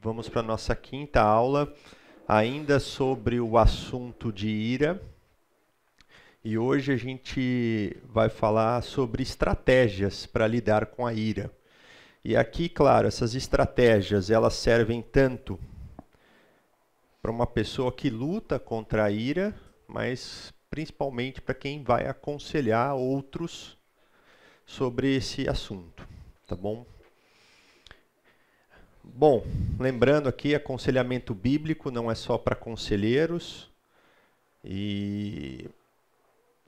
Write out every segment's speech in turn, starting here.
Vamos para a nossa quinta aula, ainda sobre o assunto de ira. E hoje a gente vai falar sobre estratégias para lidar com a ira. E aqui, claro, essas estratégias elas servem tanto para uma pessoa que luta contra a ira, mas principalmente para quem vai aconselhar outros sobre esse assunto, tá bom? Bom, lembrando aqui, aconselhamento bíblico não é só para conselheiros, e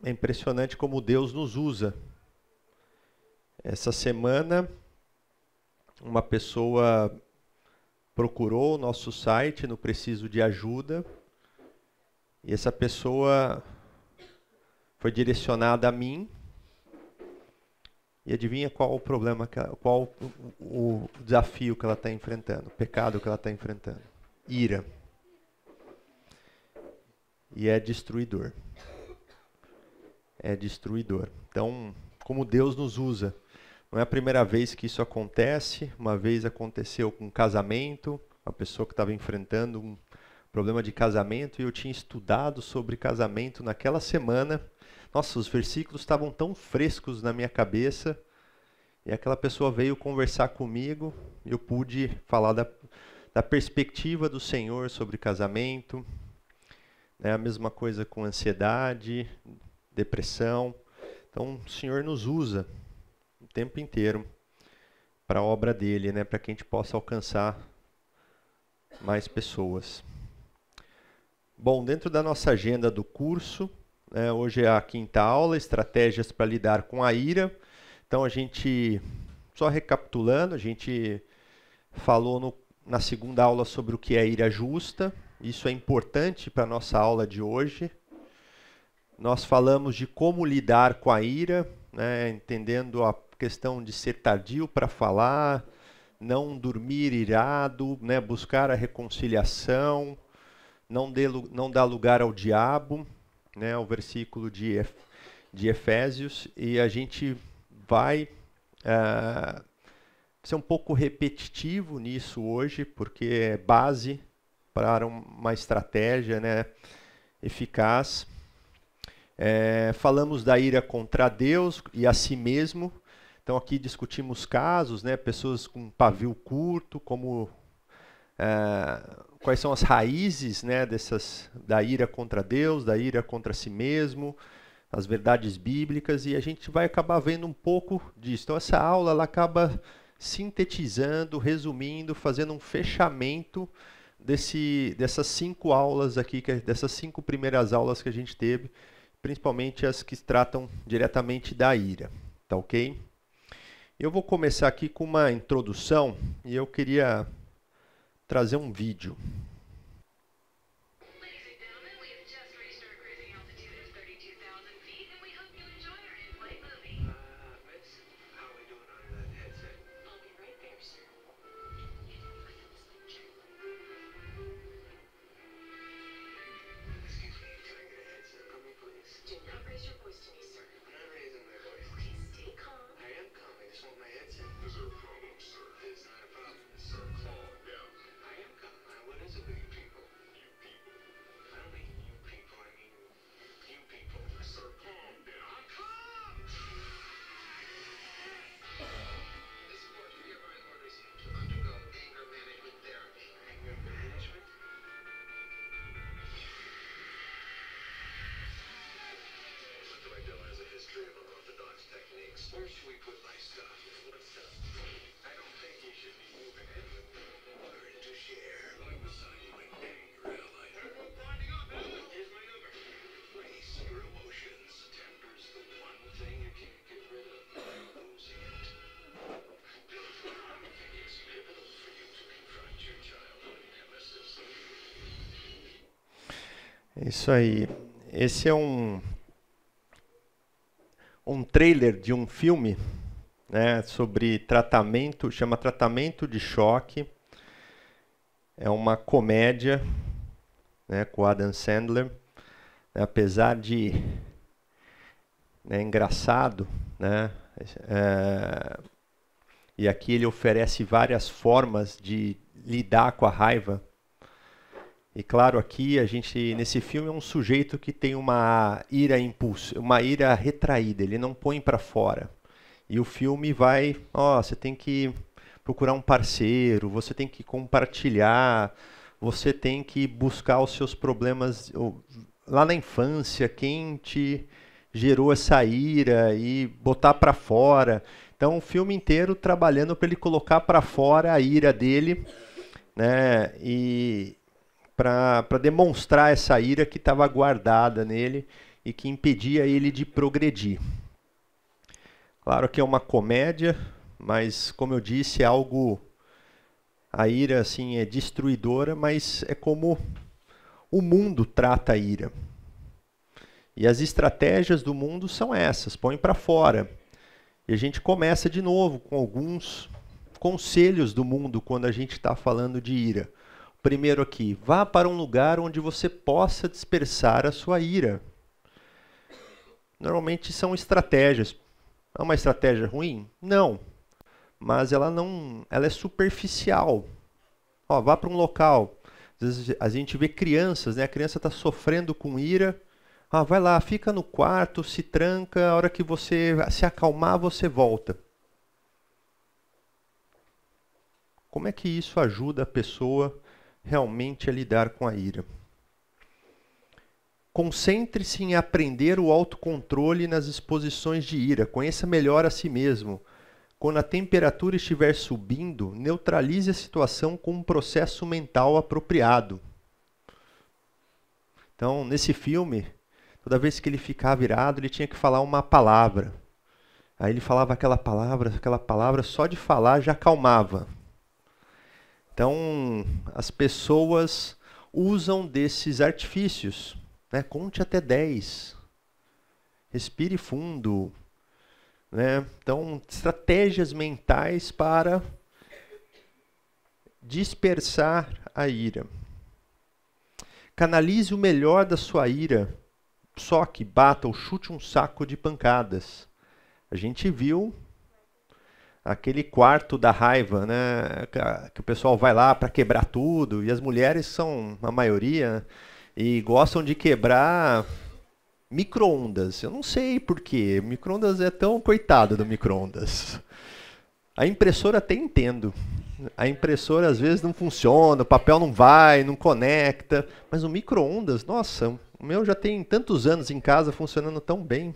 é impressionante como Deus nos usa. Essa semana, uma pessoa procurou o nosso site no Preciso de Ajuda, e essa pessoa foi direcionada a mim. E adivinha qual o problema, qual o desafio que ela está enfrentando, o pecado que ela está enfrentando? Ira. E é destruidor. É destruidor. Então, como Deus nos usa. Não é a primeira vez que isso acontece. Uma vez aconteceu com um casamento, uma pessoa que estava enfrentando um problema de casamento, e eu tinha estudado sobre casamento naquela semana. Nossa, os versículos estavam tão frescos na minha cabeça, e aquela pessoa veio conversar comigo, e eu pude falar da perspectiva do Senhor sobre casamento. É a mesma coisa com ansiedade, depressão. Então, o Senhor nos usa o tempo inteiro para a obra dele, né? Para que a gente possa alcançar mais pessoas. Bom, dentro da nossa agenda do curso, hoje é a quinta aula, estratégias para lidar com a ira. Então, a gente, só recapitulando, a gente falou na segunda aula sobre o que é ira justa. Isso é importante para a nossa aula de hoje. Nós falamos de como lidar com a ira, né, entendendo a questão de ser tardio para falar, não dormir irado, né, buscar a reconciliação, não dar lugar ao diabo, né, o versículo de Efésios. E a gente vai ser um pouco repetitivo nisso hoje, porque é base para uma estratégia, né, eficaz. Falamos da ira contra Deus e a si mesmo. Então aqui discutimos casos, né, pessoas com pavio curto, como quais são as raízes, né, da ira contra Deus, da ira contra si mesmo, as verdades bíblicas, e a gente vai acabar vendo um pouco disso. Então essa aula ela acaba sintetizando, resumindo, fazendo um fechamento dessas 5 aulas aqui, dessas 5 primeiras aulas que a gente teve, principalmente as que tratam diretamente da ira, tá ok? Eu vou começar aqui com uma introdução, e eu queria trazer um vídeo. É isso aí. Esse é um trailer de um filme, né, sobre tratamento, chama Tratamento de Choque. É uma comédia, né, com Adam Sandler. Apesar de engraçado, né, e aqui ele oferece várias formas de lidar com a raiva. E claro, aqui nesse filme é um sujeito que tem uma ira uma ira retraída, ele não põe para fora. E o filme vai, você tem que procurar um parceiro, você tem que compartilhar, você tem que buscar os seus problemas lá na infância, quem te gerou essa ira e botar para fora. Então, o filme inteiro trabalhando para ele colocar para fora a ira dele, né? E para demonstrar essa ira que estava guardada nele e que impedia ele de progredir. Claro que é uma comédia, mas como eu disse, é algo, a ira assim é destruidora, mas é como o mundo trata a ira. E as estratégias do mundo são essas, põe para fora. E a gente começa de novo com alguns conselhos do mundo quando a gente está falando de ira. Primeiro aqui, vá para um lugar onde você possa dispersar a sua ira. Normalmente são estratégias. É uma estratégia ruim? Não. Mas ela é superficial. Vá para um local. Às vezes a gente vê crianças, né? A criança está sofrendo com ira. Vai lá, fica no quarto, se tranca, a hora que você se acalmar, você volta. Como é que isso ajuda a pessoa realmente a lidar com a ira? Concentre-se em aprender o autocontrole nas exposições de ira. Conheça melhor a si mesmo. Quando a temperatura estiver subindo, neutralize a situação com um processo mental apropriado. Então, nesse filme, toda vez que ele ficava virado, ele tinha que falar uma palavra. Aí ele falava aquela palavra, só de falar já acalmava. Então, as pessoas usam desses artifícios. Né? Conte até 10. Respire fundo. Né? Então, estratégias mentais para dispersar a ira. Canalize o melhor da sua ira. Soque, bata ou chute um saco de pancadas. A gente viu aquele quarto da raiva, né? Que o pessoal vai lá para quebrar tudo. E as mulheres são a maioria e gostam de quebrar micro-ondas. Eu não sei por quê. Micro-ondas é tão coitado do micro-ondas. A impressora até entendo. A impressora às vezes não funciona, o papel não vai, não conecta. Mas o micro-ondas, nossa, o meu já tem tantos anos em casa funcionando tão bem.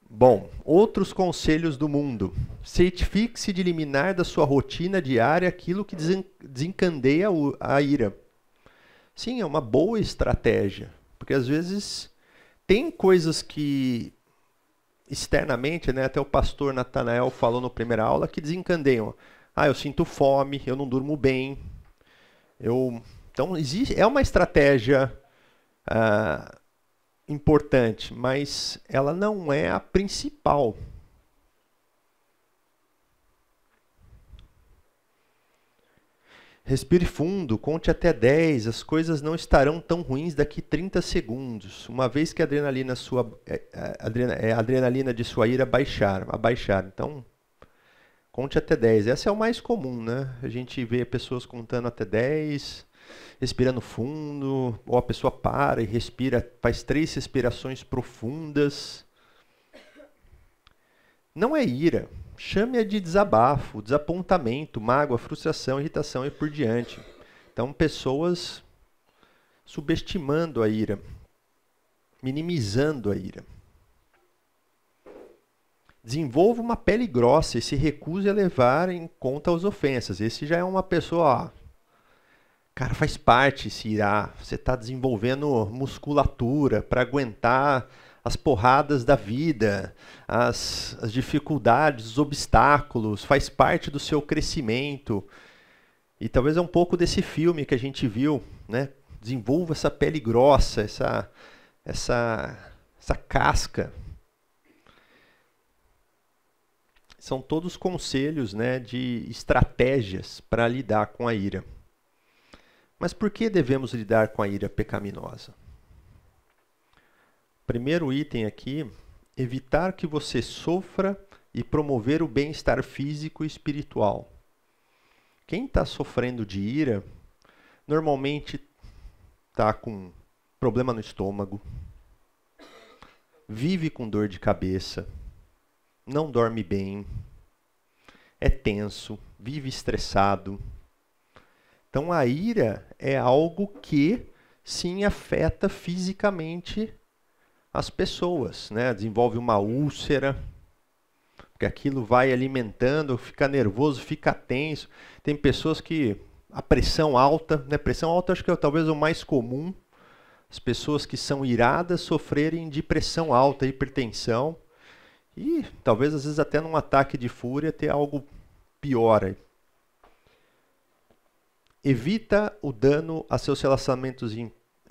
Bom, outros conselhos do mundo. Certifique-se de eliminar da sua rotina diária aquilo que desencandeia a ira. Sim, é uma boa estratégia, porque às vezes tem coisas que externamente, né, até o pastor Natanael falou na primeira aula, que desencandeiam. Eu sinto fome, eu não durmo bem. Então, é uma estratégia importante, mas ela não é a principal. Respire fundo, conte até 10, as coisas não estarão tão ruins daqui 30 segundos, uma vez que a adrenalina de sua ira abaixar. Então, conte até 10. Essa é o mais comum, né? A gente vê pessoas contando até 10, respirando fundo, ou a pessoa para e respira, faz 3 respirações profundas. Não é ira. Chame-a de desabafo, desapontamento, mágoa, frustração, irritação e por diante. Então, pessoas subestimando a ira, minimizando a ira. Desenvolva uma pele grossa e se recuse a levar em conta as ofensas. Esse já é uma pessoa, cara, faz parte se irar. Você está desenvolvendo musculatura para aguentar as porradas da vida, as dificuldades, os obstáculos, faz parte do seu crescimento. E talvez é um pouco desse filme que a gente viu, né? Desenvolva essa pele grossa, essa casca. São todos conselhos, né, de estratégias para lidar com a ira. Mas por que devemos lidar com a ira pecaminosa? Primeiro item aqui, evitar que você sofra e promover o bem-estar físico e espiritual. Quem está sofrendo de ira, normalmente está com problema no estômago, vive com dor de cabeça, não dorme bem, é tenso, vive estressado. Então a ira é algo que sim afeta fisicamente as pessoas, né? Desenvolve uma úlcera, porque aquilo vai alimentando, fica nervoso, fica tenso. Tem pessoas que a pressão alta, né? Pressão alta acho que é talvez o mais comum. As pessoas que são iradas sofrerem de pressão alta, hipertensão e talvez às vezes até num ataque de fúria ter algo pior aí. Evita o dano a seus relacionamentos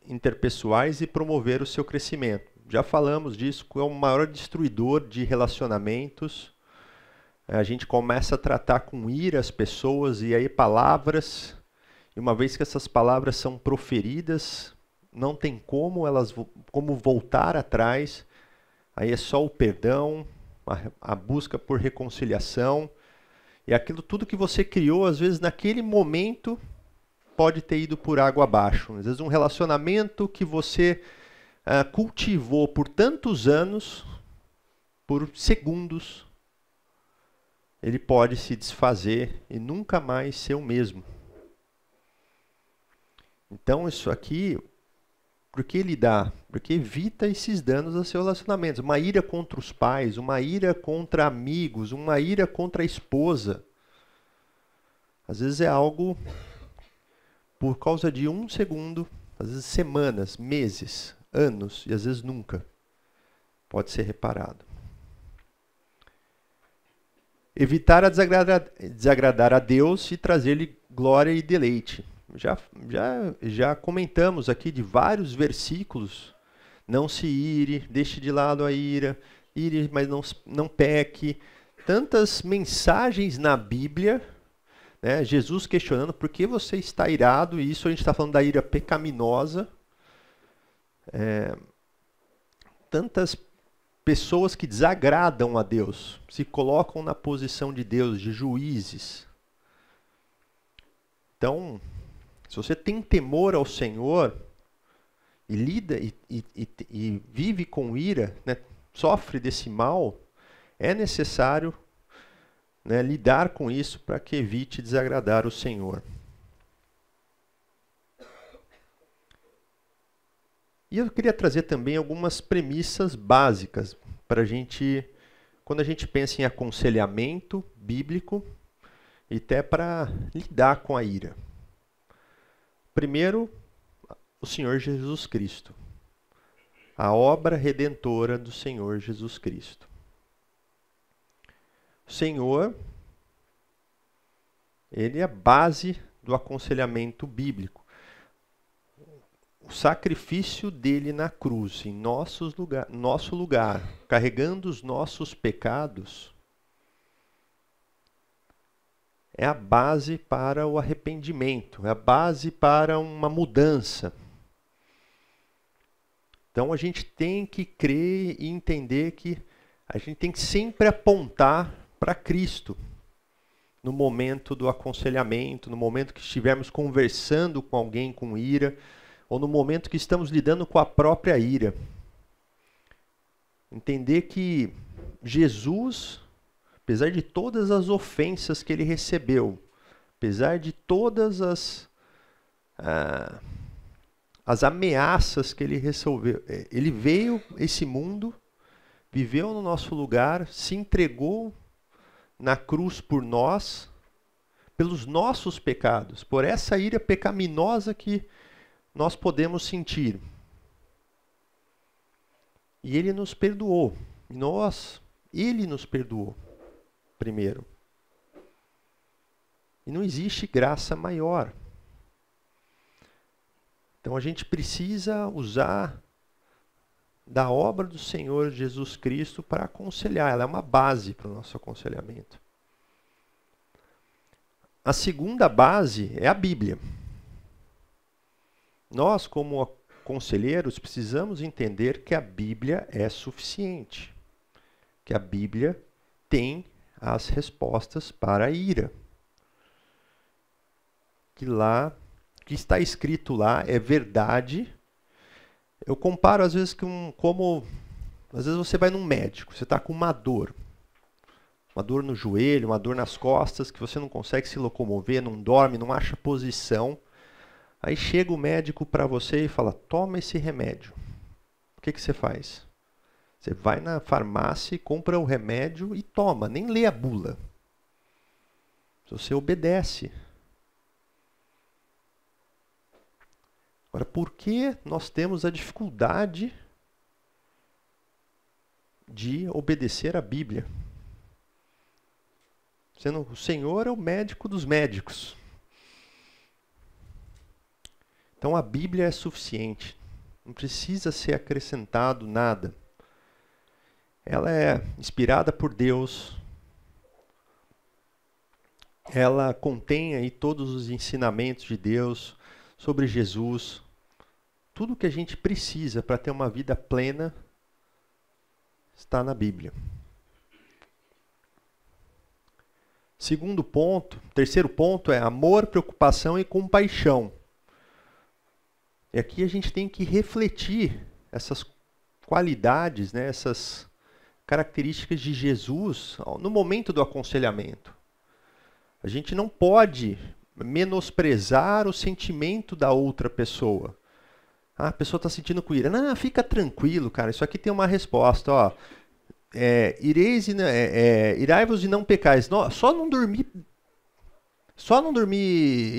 interpessoais e promover o seu crescimento. Já falamos disso, é o maior destruidor de relacionamentos. A gente começa a tratar com ira as pessoas e aí palavras, e uma vez que essas palavras são proferidas, não tem como voltar atrás. Aí é só o perdão, a busca por reconciliação. E aquilo tudo que você criou, às vezes naquele momento, pode ter ido por água abaixo. Às vezes um relacionamento que você cultivou por tantos anos, por segundos, ele pode se desfazer e nunca mais ser o mesmo. Então isso aqui, por que ele dá? Porque evita esses danos a seus relacionamentos. Uma ira contra os pais, uma ira contra amigos, uma ira contra a esposa. Às vezes é algo por causa de um segundo, às vezes semanas, meses, anos e às vezes nunca pode ser reparado. Evitar desagradar a Deus e trazer-lhe glória e deleite. Já comentamos aqui de vários versículos. Não se ire, deixe de lado a ira, ire, mas não peque. Tantas mensagens na Bíblia, né? Jesus questionando por que você está irado, e isso a gente está falando da ira pecaminosa. Tantas pessoas que desagradam a Deus, se colocam na posição de Deus, de juízes. Então, se você tem temor ao Senhor e lida e vive com ira, né, sofre desse mal, é necessário, né, lidar com isso para que evite desagradar o Senhor. E eu queria trazer também algumas premissas básicas para a gente, quando a gente pensa em aconselhamento bíblico e até para lidar com a ira. Primeiro, o Senhor Jesus Cristo. A obra redentora do Senhor Jesus Cristo. O Senhor, ele é a base do aconselhamento bíblico. O sacrifício dele na cruz, em nosso lugar, carregando os nossos pecados, é a base para o arrependimento, é a base para uma mudança. Então a gente tem que crer e entender que a gente tem que sempre apontar para Cristo no momento do aconselhamento, no momento que estivermos conversando com alguém com ira, ou no momento que estamos lidando com a própria ira. Entender que Jesus, apesar de todas as ofensas que ele recebeu, apesar de todas as ameaças que ele recebeu, ele veio a esse mundo, viveu no nosso lugar, se entregou na cruz por nós, pelos nossos pecados, por essa ira pecaminosa que nós podemos sentir. E ele nos perdoou. Ele nos perdoou primeiro. E não existe graça maior. Então a gente precisa usar da obra do Senhor Jesus Cristo para aconselhar. Ela é uma base para o nosso aconselhamento. A segunda base é a Bíblia. Nós, como conselheiros, precisamos entender que a Bíblia é suficiente. Que a Bíblia tem as respostas para a ira. que lá, o que está escrito lá é verdade. Eu comparo às vezes às vezes você vai num médico, você está com uma dor no joelho, uma dor nas costas, que você não consegue se locomover, não dorme, não acha posição. Aí chega o médico para você e fala, toma esse remédio. O que você faz? Você vai na farmácia, compra o remédio e toma, nem lê a bula. Você obedece. Agora, por que nós temos a dificuldade de obedecer a Bíblia? Sendo o Senhor é o médico dos médicos. Então a Bíblia é suficiente. Não precisa ser acrescentado nada. Ela é inspirada por Deus. Ela contém aí todos os ensinamentos de Deus sobre Jesus. Tudo que a gente precisa para ter uma vida plena está na Bíblia. Terceiro ponto é amor, preocupação e compaixão. E aqui a gente tem que refletir essas qualidades, né, essas características de Jesus no momento do aconselhamento. A gente não pode menosprezar o sentimento da outra pessoa. Ah, a pessoa está sentindo com ira. Não, fica tranquilo, cara. Isso aqui tem uma resposta. Ó. Irai-vos e não pecais. Só não dormir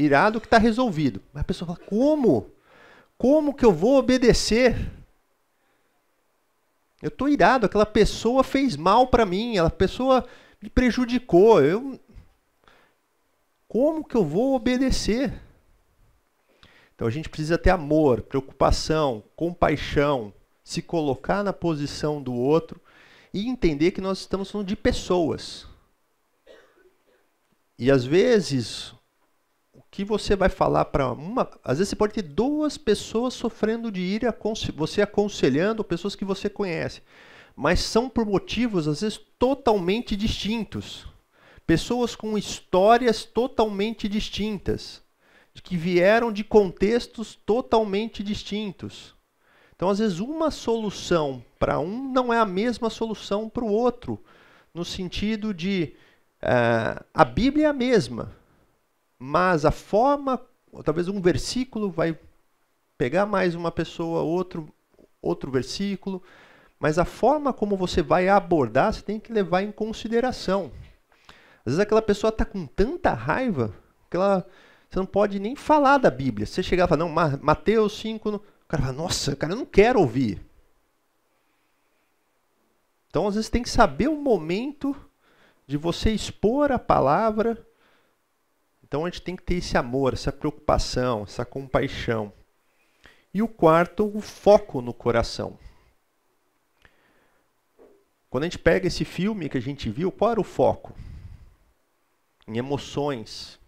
irado que está resolvido. Mas a pessoa fala, como? Como que eu vou obedecer? Eu estou irado, aquela pessoa fez mal para mim, aquela pessoa me prejudicou. Como que eu vou obedecer? Então a gente precisa ter amor, preocupação, compaixão, se colocar na posição do outro e entender que nós estamos falando de pessoas. E às vezes, o que você vai falar para às vezes você pode ter duas pessoas sofrendo de ira, você aconselhando pessoas que você conhece, mas são por motivos às vezes totalmente distintos. Pessoas com histórias totalmente distintas, que vieram de contextos totalmente distintos. Então, às vezes, uma solução para um não é a mesma solução para o outro, no sentido de a Bíblia é a mesma, mas a forma, talvez um versículo vai pegar mais uma pessoa, outro versículo, mas a forma como você vai abordar, você tem que levar em consideração. Às vezes aquela pessoa está com tanta raiva que você não pode nem falar da Bíblia. Você chegar e falar, não, Mateus 5... O cara fala, nossa, cara, eu não quero ouvir. Então, às vezes, tem que saber o momento de você expor a palavra. Então, a gente tem que ter esse amor, essa preocupação, essa compaixão. E o quarto, o foco no coração. Quando a gente pega esse filme que a gente viu, qual era o foco? Em emoções,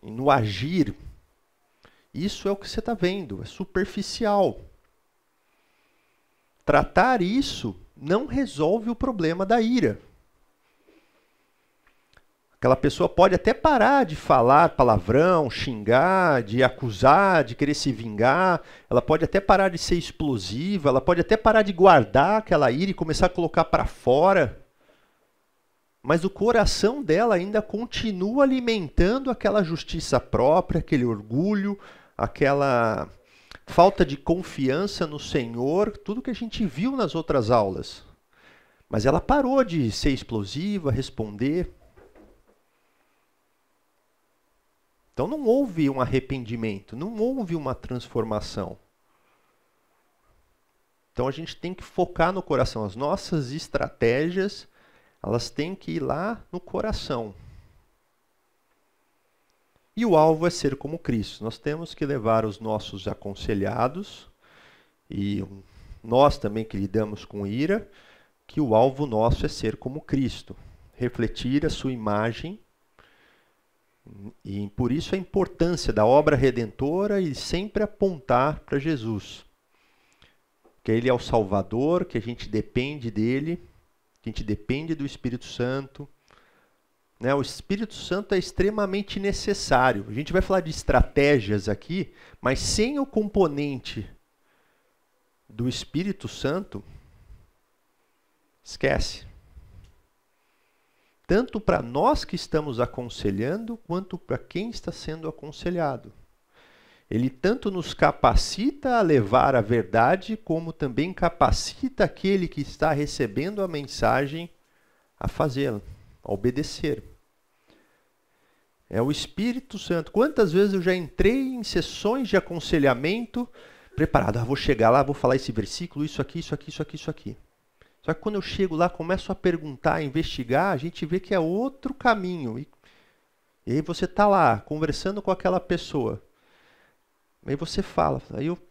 no agir. Isso é o que você está vendo, é superficial. Tratar isso não resolve o problema da ira. Aquela pessoa pode até parar de falar palavrão, xingar, de acusar, de querer se vingar. Ela pode até parar de ser explosiva, ela pode até parar de guardar aquela ira e começar a colocar para fora. Mas o coração dela ainda continua alimentando aquela justiça própria, aquele orgulho, aquela falta de confiança no Senhor, tudo que a gente viu nas outras aulas. Mas ela parou de ser explosiva, responder. Então não houve um arrependimento, não houve uma transformação. Então a gente tem que focar no coração. As nossas estratégias, elas têm que ir lá no coração. E o alvo é ser como Cristo. Nós temos que levar os nossos aconselhados, e nós também que lidamos com ira, que o alvo nosso é ser como Cristo. Refletir a sua imagem. E por isso a importância da obra redentora e sempre apontar para Jesus. Que Ele é o Salvador, que a gente depende dele, que a gente depende do Espírito Santo. né? O Espírito Santo é extremamente necessário. A gente vai falar de estratégias aqui, mas sem o componente do Espírito Santo, esquece. Tanto para nós que estamos aconselhando, quanto para quem está sendo aconselhado. Ele tanto nos capacita a levar a verdade, como também capacita aquele que está recebendo a mensagem a fazê-la, a obedecer. É o Espírito Santo. Quantas vezes eu já entrei em sessões de aconselhamento preparado, vou chegar lá, vou falar esse versículo, isso aqui, isso aqui, isso aqui, isso aqui. Só que quando eu chego lá, começo a perguntar, a investigar, a gente vê que é outro caminho. E aí você está lá, conversando com aquela pessoa. Aí você fala,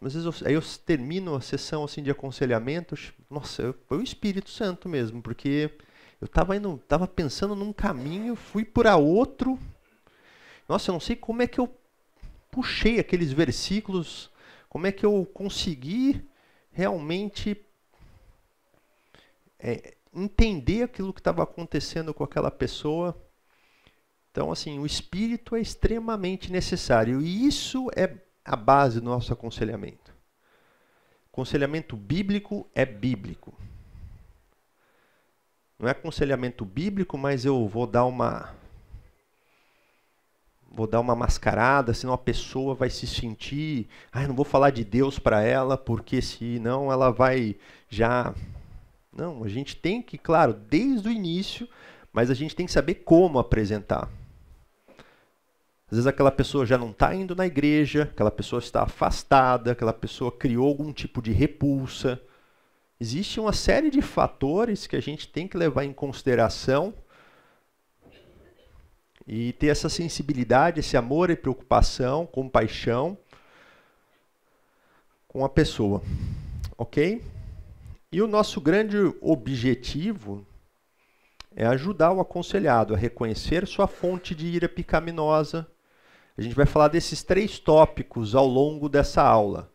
às vezes eu termino a sessão assim, de aconselhamento, nossa, foi o Espírito Santo mesmo, porque eu estava pensando num caminho, fui para outro. Nossa, eu não sei como é que eu puxei aqueles versículos, como é que eu consegui realmente entender aquilo que estava acontecendo com aquela pessoa. Então, assim, o Espírito é extremamente necessário. E isso é a base do nosso aconselhamento. Aconselhamento bíblico é bíblico. Não é aconselhamento bíblico, mas eu vou dar uma mascarada, senão a pessoa vai se sentir, não vou falar de Deus para ela, porque senão ela vai já... Não, a gente tem que, claro, desde o início, mas a gente tem que saber como apresentar. Às vezes aquela pessoa já não está indo na igreja, aquela pessoa está afastada, aquela pessoa criou algum tipo de repulsa. Existe uma série de fatores que a gente tem que levar em consideração e ter essa sensibilidade, esse amor e preocupação, compaixão com a pessoa. Ok? E o nosso grande objetivo é ajudar o aconselhado a reconhecer sua fonte de ira pecaminosa. A gente vai falar desses 3 tópicos ao longo dessa aula.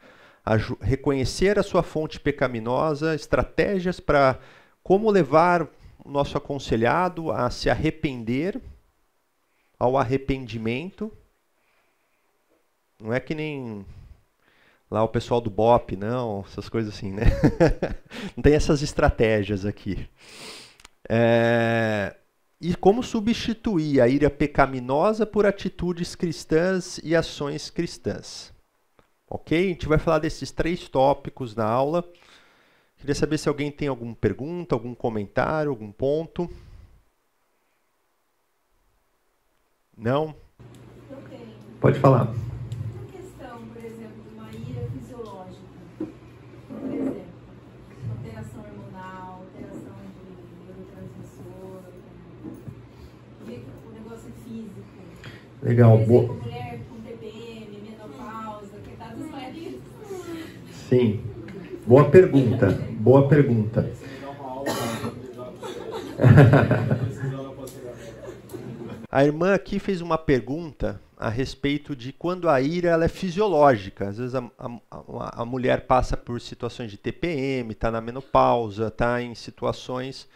Reconhecer a sua fonte pecaminosa, estratégias para como levar o nosso aconselhado a se arrepender, ao arrependimento. Não é que nem lá o pessoal do BOP, não, essas coisas assim, né? Não tem essas estratégias aqui. E como substituir a ira pecaminosa por atitudes cristãs e ações cristãs. Ok? A gente vai falar desses 3 tópicos na aula. Queria saber se alguém tem alguma pergunta, algum comentário, algum ponto. Não? Eu tenho. Pode falar. Uma questão, por exemplo, de uma ira fisiológica. Por exemplo, alteração hormonal, alteração de neurotransmissor, o negócio físico. Legal. Por exemplo, mulher com TPM, menopausa, coitadas maridos. Sim. Boa pergunta. Boa pergunta. A irmã aqui fez uma pergunta a respeito de quando a ira ela é fisiológica. Às vezes a mulher passa por situações de TPM, está na menopausa, está em situações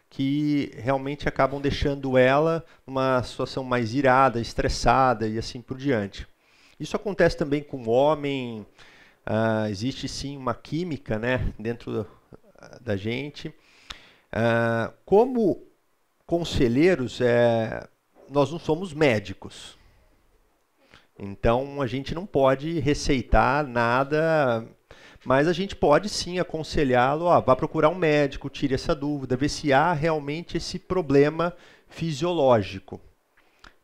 que realmente acabam deixando ela numa situação mais irada, estressada e assim por diante. Isso acontece também com o homem. Existe sim uma química, né, dentro da gente. Como conselheiros, nós não somos médicos. Então, a gente não pode receitar nada, mas a gente pode sim aconselhá-lo, vá procurar um médico, tire essa dúvida, ver se há realmente esse problema fisiológico.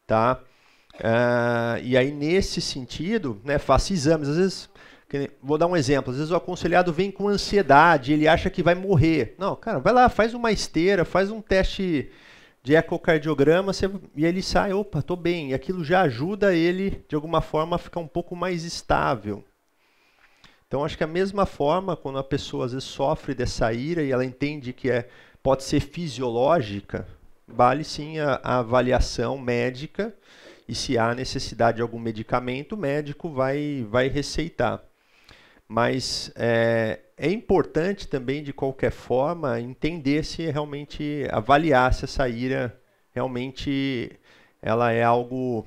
Tá? E aí, nesse sentido, né, faça exames. Às vezes, vou dar um exemplo, às vezes o aconselhado vem com ansiedade, ele acha que vai morrer. Não, cara, vai lá, faz uma esteira, faz um teste de ecocardiograma, e ele sai, opa, estou bem. E aquilo já ajuda ele, de alguma forma, a ficar um pouco mais estável. Então, acho que a mesma forma, quando a pessoa às vezes sofre dessa ira e ela entende que pode ser fisiológica, vale sim a avaliação médica, e se há necessidade de algum medicamento, o médico vai receitar. Mas é importante também, de qualquer forma, entender se realmente avaliar se essa ira realmente ela é algo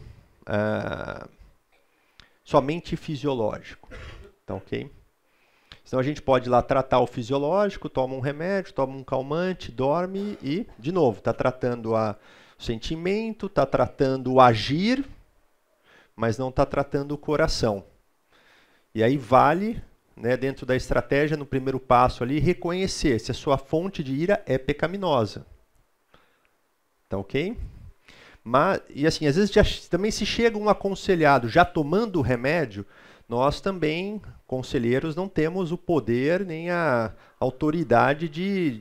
somente fisiológico. Tá ok? Então a gente pode ir lá tratar o fisiológico, toma um remédio, toma um calmante, dorme e, de novo, está tratando o sentimento, está tratando o agir, mas não está tratando o coração. E aí vale, né, dentro da estratégia, no primeiro passo ali, reconhecer se a sua fonte de ira é pecaminosa. Tá ok? Mas, e assim, às vezes também se chega um aconselhado já tomando o remédio, nós também, conselheiros, não temos o poder nem a autoridade de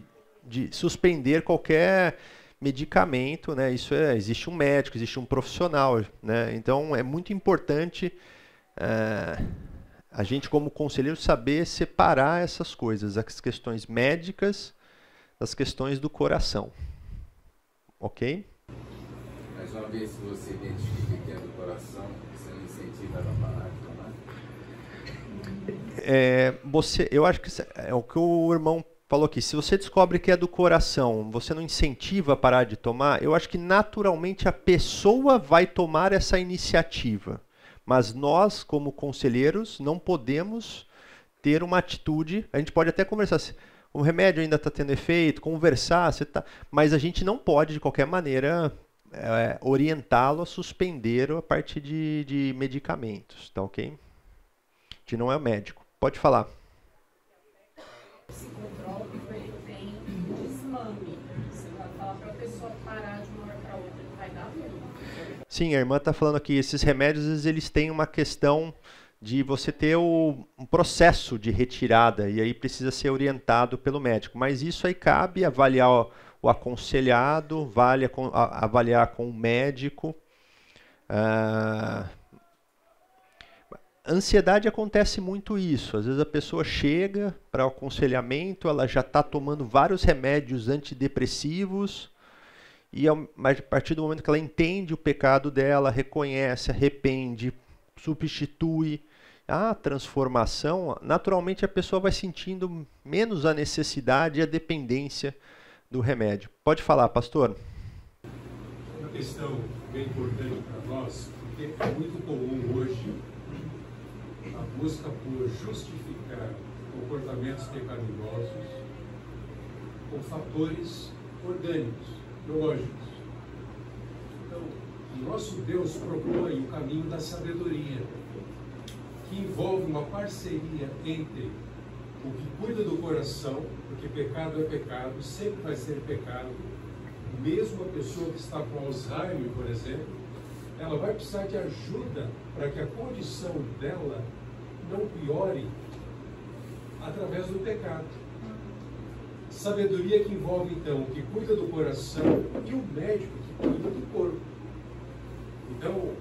suspender qualquer medicamento, né? Existe um médico, existe um profissional, né? Então é muito importante a gente, como conselheiro, saber separar essas coisas, as questões médicas das questões do coração. Ok? Mas uma vez que você identifica que é do coração, você não incentiva ela a parar de tomar? Eu acho que é o que o irmão falou aqui. Se você descobre que é do coração, você não incentiva a parar de tomar, eu acho que naturalmente a pessoa vai tomar essa iniciativa. Mas nós, como conselheiros, não podemos ter uma atitude. A gente pode até conversar. O remédio ainda está tendo efeito, conversar, mas a gente não pode, de qualquer maneira, orientá-lo a suspender a parte de medicamentos. Tá ok? A gente não é médico. Pode falar. Psicotrópico, ele tem desmame. Você vai falar para a pessoa parar de uma hora para outra, ele vai dar medo. Sim, a irmã está falando aqui, esses remédios eles têm uma questão de você ter um processo de retirada, e aí precisa ser orientado pelo médico. Mas isso aí cabe avaliar o aconselhado, avaliar com o médico. Ansiedade acontece muito isso. Às vezes a pessoa chega para o aconselhamento, ela já está tomando vários remédios antidepressivos, mas a partir do momento que ela entende o pecado dela, reconhece, arrepende, substitui a transformação, naturalmente a pessoa vai sentindo menos a necessidade e a dependência do remédio. Pode falar, pastor. Uma questão bem importante para nós, porque é muito comum hoje a busca por justificar comportamentos pecaminosos com fatores orgânicos, biológicos. Então, o nosso Deus propõe o caminho da sabedoria, que envolve uma parceria entre o que cuida do coração, porque pecado é pecado, sempre vai ser pecado. Mesmo a pessoa que está com Alzheimer, por exemplo, ela vai precisar de ajuda para que a condição dela não piore através do pecado. Sabedoria que envolve, então, o que cuida do coração e o médico que cuida do corpo. Então,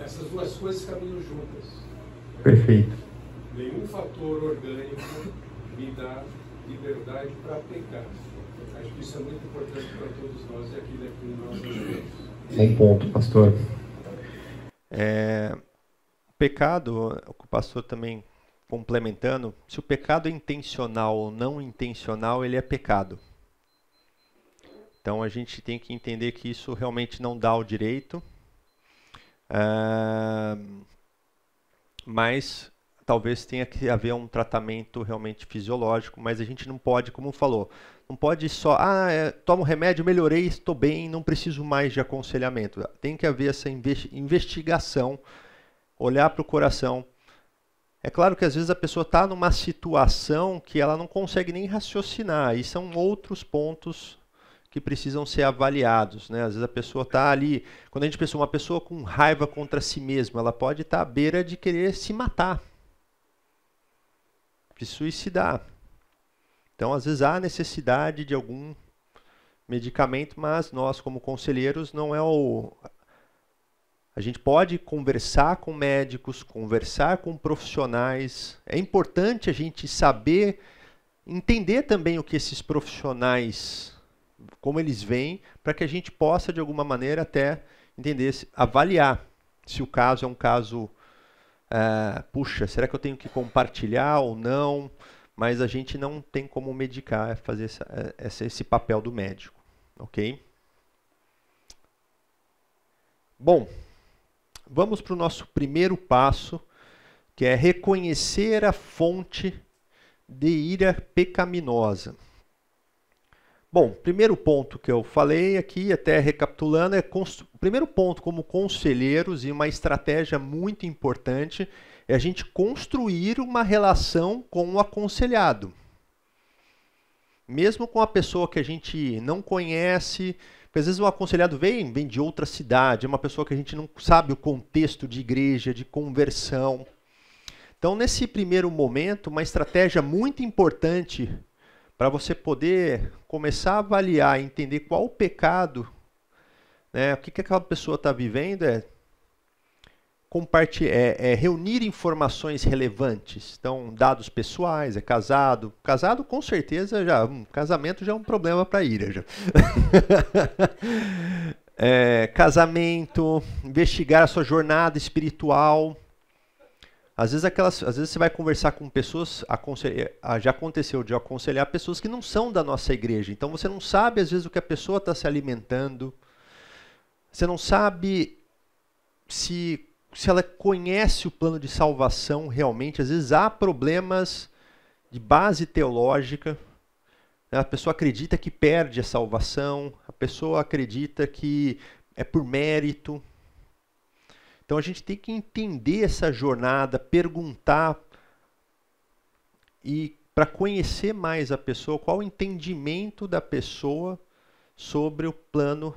essas duas coisas caminham juntas. Perfeito. Nenhum fator orgânico me dá liberdade para pecar. Acho que isso é muito importante para todos nós e aqui daqui nós vivemos. Bom ponto, pastor. O pecado, o pastor também complementando, se o pecado é intencional ou não intencional, ele é pecado. Então a gente tem que entender que isso realmente não dá o direito, mas talvez tenha que haver um tratamento realmente fisiológico, mas a gente não pode, como falou, não pode só, tomo remédio, melhorei, estou bem, não preciso mais de aconselhamento. Tem que haver essa investigação, olhar para o coração. É claro que às vezes a pessoa está numa situação que ela não consegue nem raciocinar, e são outros pontos que precisam ser avaliados, né? Às vezes a pessoa está ali, quando a gente pensa uma pessoa com raiva contra si mesma, ela pode estar à beira de querer se matar, de suicidar. Então, às vezes há necessidade de algum medicamento, mas nós, como conselheiros, não é a gente pode conversar com médicos, conversar com profissionais. É importante a gente saber, entender também o que esses profissionais, como eles veem, para que a gente possa, de alguma maneira, até entender, avaliar se o caso é um caso, puxa, será que eu tenho que compartilhar ou não? Mas a gente não tem como medicar, fazer esse papel do médico, ok? Bom, vamos para o nosso primeiro passo, que é reconhecer a fonte de ira pecaminosa. Bom, primeiro ponto que eu falei aqui, até recapitulando, o primeiro ponto como conselheiros e uma estratégia muito importante é a gente construir uma relação com o aconselhado. Mesmo com a pessoa que a gente não conhece, porque às vezes o aconselhado vem de outra cidade, é uma pessoa que a gente não sabe o contexto de igreja, de conversão. Então, nesse primeiro momento, uma estratégia muito importante para você poder começar a avaliar, entender qual o pecado, né, o que aquela pessoa está vivendo, reunir informações relevantes. Então, dados pessoais, casado. Casado, com certeza, casamento já é um problema para a ira. Já. Casamento, investigar a sua jornada espiritual. Às vezes você vai conversar com pessoas, já aconteceu de aconselhar pessoas que não são da nossa igreja. Então você não sabe às vezes o que a pessoa está se alimentando. Você não sabe se ela conhece o plano de salvação realmente. Às vezes há problemas de base teológica. A pessoa acredita que perde a salvação. A pessoa acredita que é por mérito. Então a gente tem que entender essa jornada, perguntar e para conhecer mais a pessoa, qual o entendimento da pessoa sobre o plano,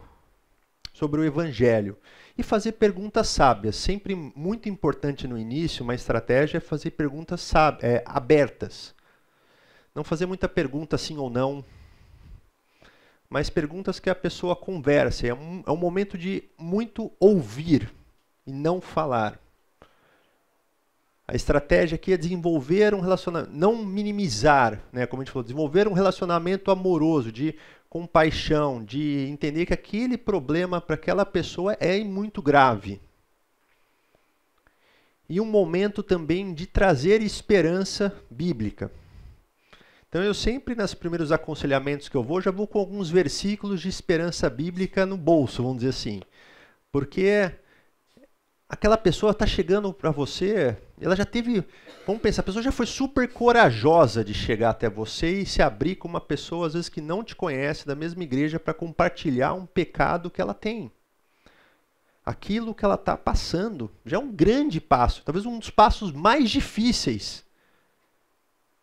sobre o evangelho. E fazer perguntas sábias. Sempre muito importante no início, uma estratégia é fazer perguntas abertas. Não fazer muita pergunta sim ou não, mas perguntas que a pessoa converse. É um momento de muito ouvir e não falar. A estratégia aqui é desenvolver um relacionamento, não minimizar, né, como a gente falou, desenvolver um relacionamento amoroso, de compaixão, de entender que aquele problema para aquela pessoa é muito grave. E um momento também de trazer esperança bíblica. Então eu sempre, nos primeiros aconselhamentos que eu vou, já vou com alguns versículos de esperança bíblica no bolso, vamos dizer assim. Porque aquela pessoa está chegando para você, ela já teve, vamos pensar, a pessoa já foi super corajosa de chegar até você e se abrir com uma pessoa, às vezes, que não te conhece, da mesma igreja, para compartilhar um pecado que ela tem. Aquilo que ela está passando já é um grande passo, talvez um dos passos mais difíceis.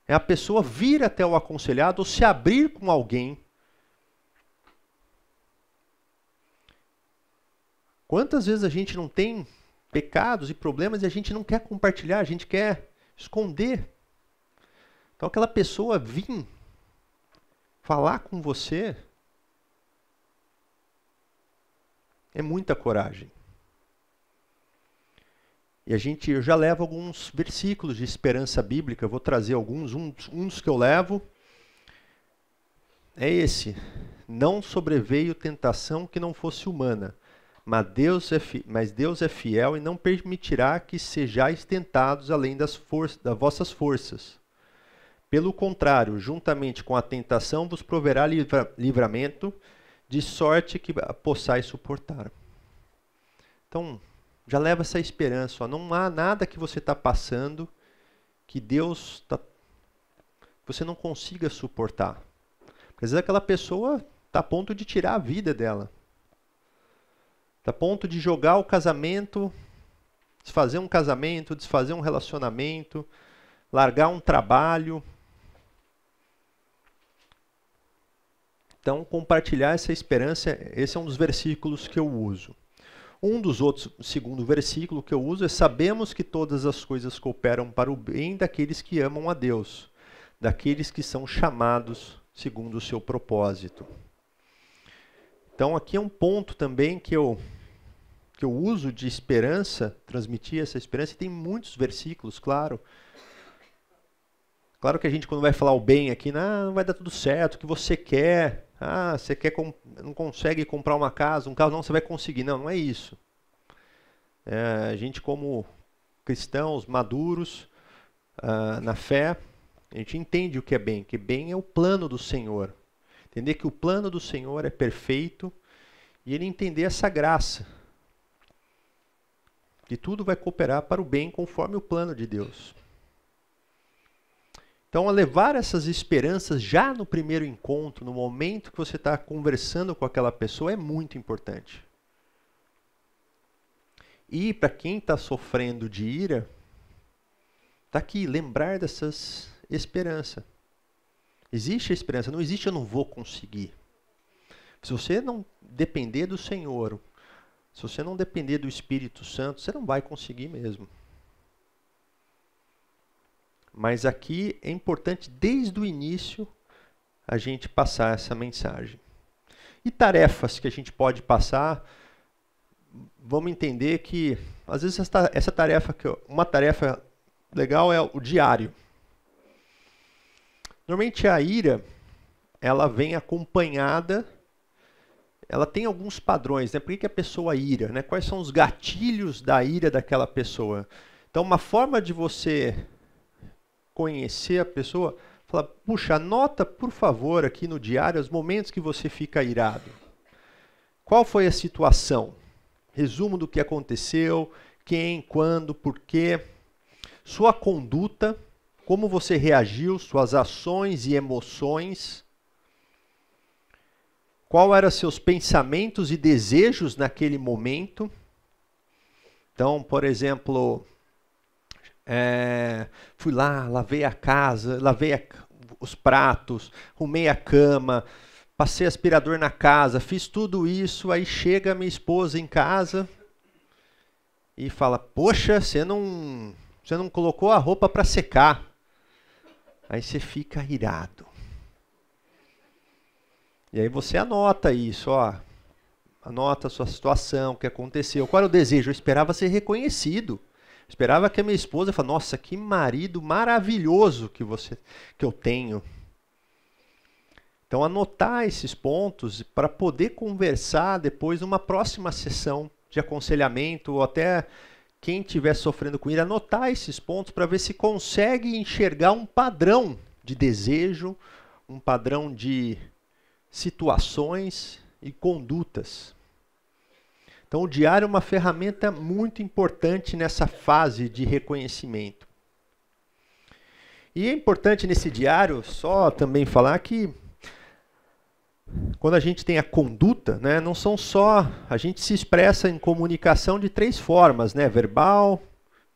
É a pessoa vir até o aconselhado ou se abrir com alguém. Quantas vezes a gente não tem pecados e problemas e a gente não quer compartilhar, a gente quer esconder. Então aquela pessoa vir falar com você é muita coragem. E eu já levo alguns versículos de esperança bíblica, eu vou trazer alguns, uns que eu levo. É esse: não sobreveio tentação que não fosse humana, mas Deus é fiel e não permitirá que sejais tentados além das vossas forças. Pelo contrário, juntamente com a tentação vos proverá livramento, de sorte que possais suportar. Então, já leva essa esperança. Não há nada que você está passando que você não consiga suportar. Porque às vezes aquela pessoa está a ponto de tirar a vida dela. Está a ponto de jogar o casamento, desfazer um casamento, desfazer um relacionamento, largar um trabalho. Então, compartilhar essa esperança, esse é um dos versículos que eu uso. Um dos outros, segundo versículo que eu uso é: sabemos que todas as coisas cooperam para o bem daqueles que amam a Deus, daqueles que são chamados segundo o seu propósito. Então aqui é um ponto também que eu uso de esperança, transmitir essa esperança, e tem muitos versículos, claro. Claro que a gente, quando vai falar o bem aqui, não vai dar tudo certo, o que você quer, você não consegue comprar uma casa, um carro, não, você vai conseguir. Não, não é isso. A gente, como cristãos maduros na fé, a gente entende o que é bem, que bem é o plano do Senhor. Entender que o plano do Senhor é perfeito e ele entender essa graça. que tudo vai cooperar para o bem conforme o plano de Deus. Então, a levar essas esperanças já no primeiro encontro, no momento que você está conversando com aquela pessoa, é muito importante. E para quem está sofrendo de ira, está aqui, lembrar dessas esperanças. Existe a esperança, não existe eu não vou conseguir. Se você não depender do Senhor, se você não depender do Espírito Santo, você não vai conseguir mesmo. Mas aqui é importante, desde o início, a gente passar essa mensagem. E tarefas que a gente pode passar, vamos entender que, às vezes, essa tarefa, uma tarefa legal é o diário. Normalmente a ira, ela vem acompanhada, ela tem alguns padrões, né? Por que a pessoa ira, né? Quais são os gatilhos da ira daquela pessoa? Então, uma forma de você conhecer a pessoa, fala, puxa, anota, por favor, aqui no diário, os momentos que você fica irado. Qual foi a situação? Resumo do que aconteceu, quem, quando, por quê. Sua conduta, como você reagiu, suas ações e emoções. Qual eram seus pensamentos e desejos naquele momento. Então, por exemplo, fui lá, lavei a casa, lavei os pratos, arrumei a cama, passei aspirador na casa, fiz tudo isso, aí chega minha esposa em casa e fala, poxa, você não colocou a roupa para secar. Aí você fica irado. E aí você anota isso, ó. Anota a sua situação, o que aconteceu. Qual era o desejo? Eu esperava ser reconhecido. Eu esperava que a minha esposa falasse, nossa, que marido maravilhoso que eu tenho. Então, anotar esses pontos para poder conversar depois numa próxima sessão de aconselhamento, ou até quem estiver sofrendo com ira, anotar esses pontos para ver se consegue enxergar um padrão de desejo, um padrão de situações e condutas. Então, o diário é uma ferramenta muito importante nessa fase de reconhecimento. E é importante nesse diário só também falar que quando a gente tem a conduta, né, não são só... A gente se expressa em comunicação de 3 formas, né? Verbal,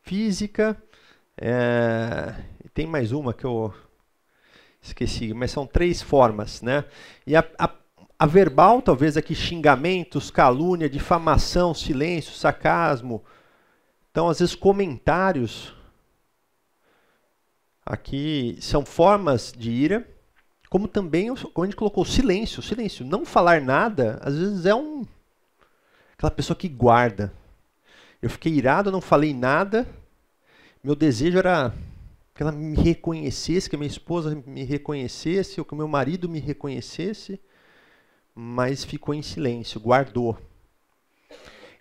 física, e tem mais uma que eu esqueci, mas são 3 formas, né? E a verbal, talvez aqui xingamentos, calúnia, difamação, silêncio, sarcasmo. Então, às vezes, comentários aqui são formas de ira. Como também, como a gente colocou, silêncio. Silêncio. Não falar nada, às vezes é aquela pessoa que guarda. Eu fiquei irado, não falei nada. Meu desejo era que ela me reconhecesse, que a minha esposa me reconhecesse, ou que o meu marido me reconhecesse, mas ficou em silêncio, guardou.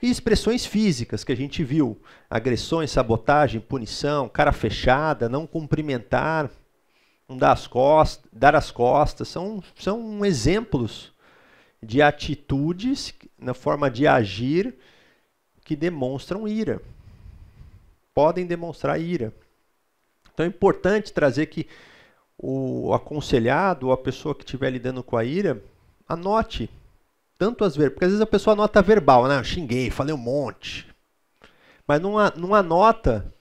E expressões físicas que a gente viu. Agressões, sabotagem, punição, cara fechada, não cumprimentar, não dar as costas, são exemplos de atitudes na forma de agir que demonstram ira. Podem demonstrar ira. Então é importante trazer que o aconselhado ou a pessoa que estiver lidando com a ira, anote tanto as verbais, porque às vezes a pessoa anota verbal, né? Xinguei, falei um monte. Mas não anota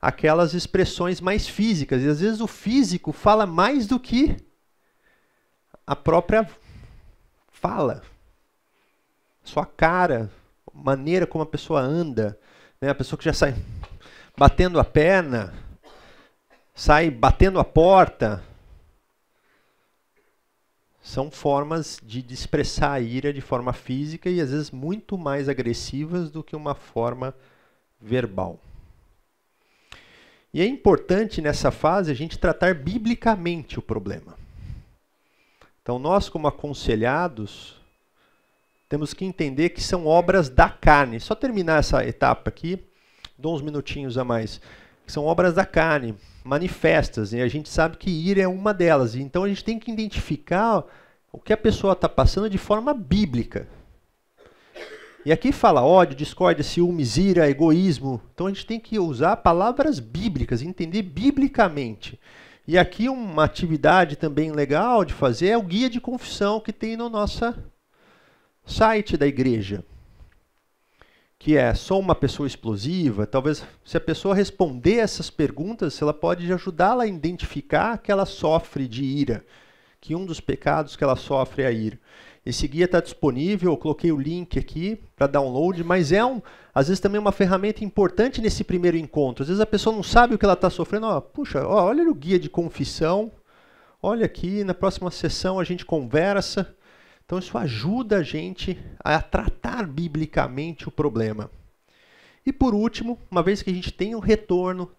aquelas expressões mais físicas. E às vezes o físico fala mais do que a própria fala. Sua cara, maneira como a pessoa anda, né? A pessoa que já sai batendo a perna, sai batendo a porta. São formas de expressar a ira de forma física e às vezes muito mais agressivas do que uma forma verbal. E é importante nessa fase a gente tratar biblicamente o problema. Então nós, como aconselhados, temos que entender que são obras da carne. Só terminar essa etapa aqui, dou uns minutinhos a mais. São obras da carne, manifestas, e a gente sabe que ira é uma delas. Então a gente tem que identificar o que a pessoa está passando de forma bíblica. E aqui fala ódio, discórdia, ciúmes, ira, egoísmo. Então a gente tem que usar palavras bíblicas, entender biblicamente. E aqui uma atividade também legal de fazer é o guia de confissão que tem no nosso site da igreja. Que é, sou uma pessoa explosiva? Talvez, se a pessoa responder essas perguntas, ela pode ajudá-la a identificar que ela sofre de ira. Que um dos pecados que ela sofre é a ira. Esse guia está disponível, eu coloquei o link aqui para download, mas às vezes também uma ferramenta importante nesse primeiro encontro. Às vezes a pessoa não sabe o que ela está sofrendo. Olha o guia de confissão, olha aqui, na próxima sessão a gente conversa. Então isso ajuda a gente a tratar biblicamente o problema. E por último, uma vez que a gente tem o retorno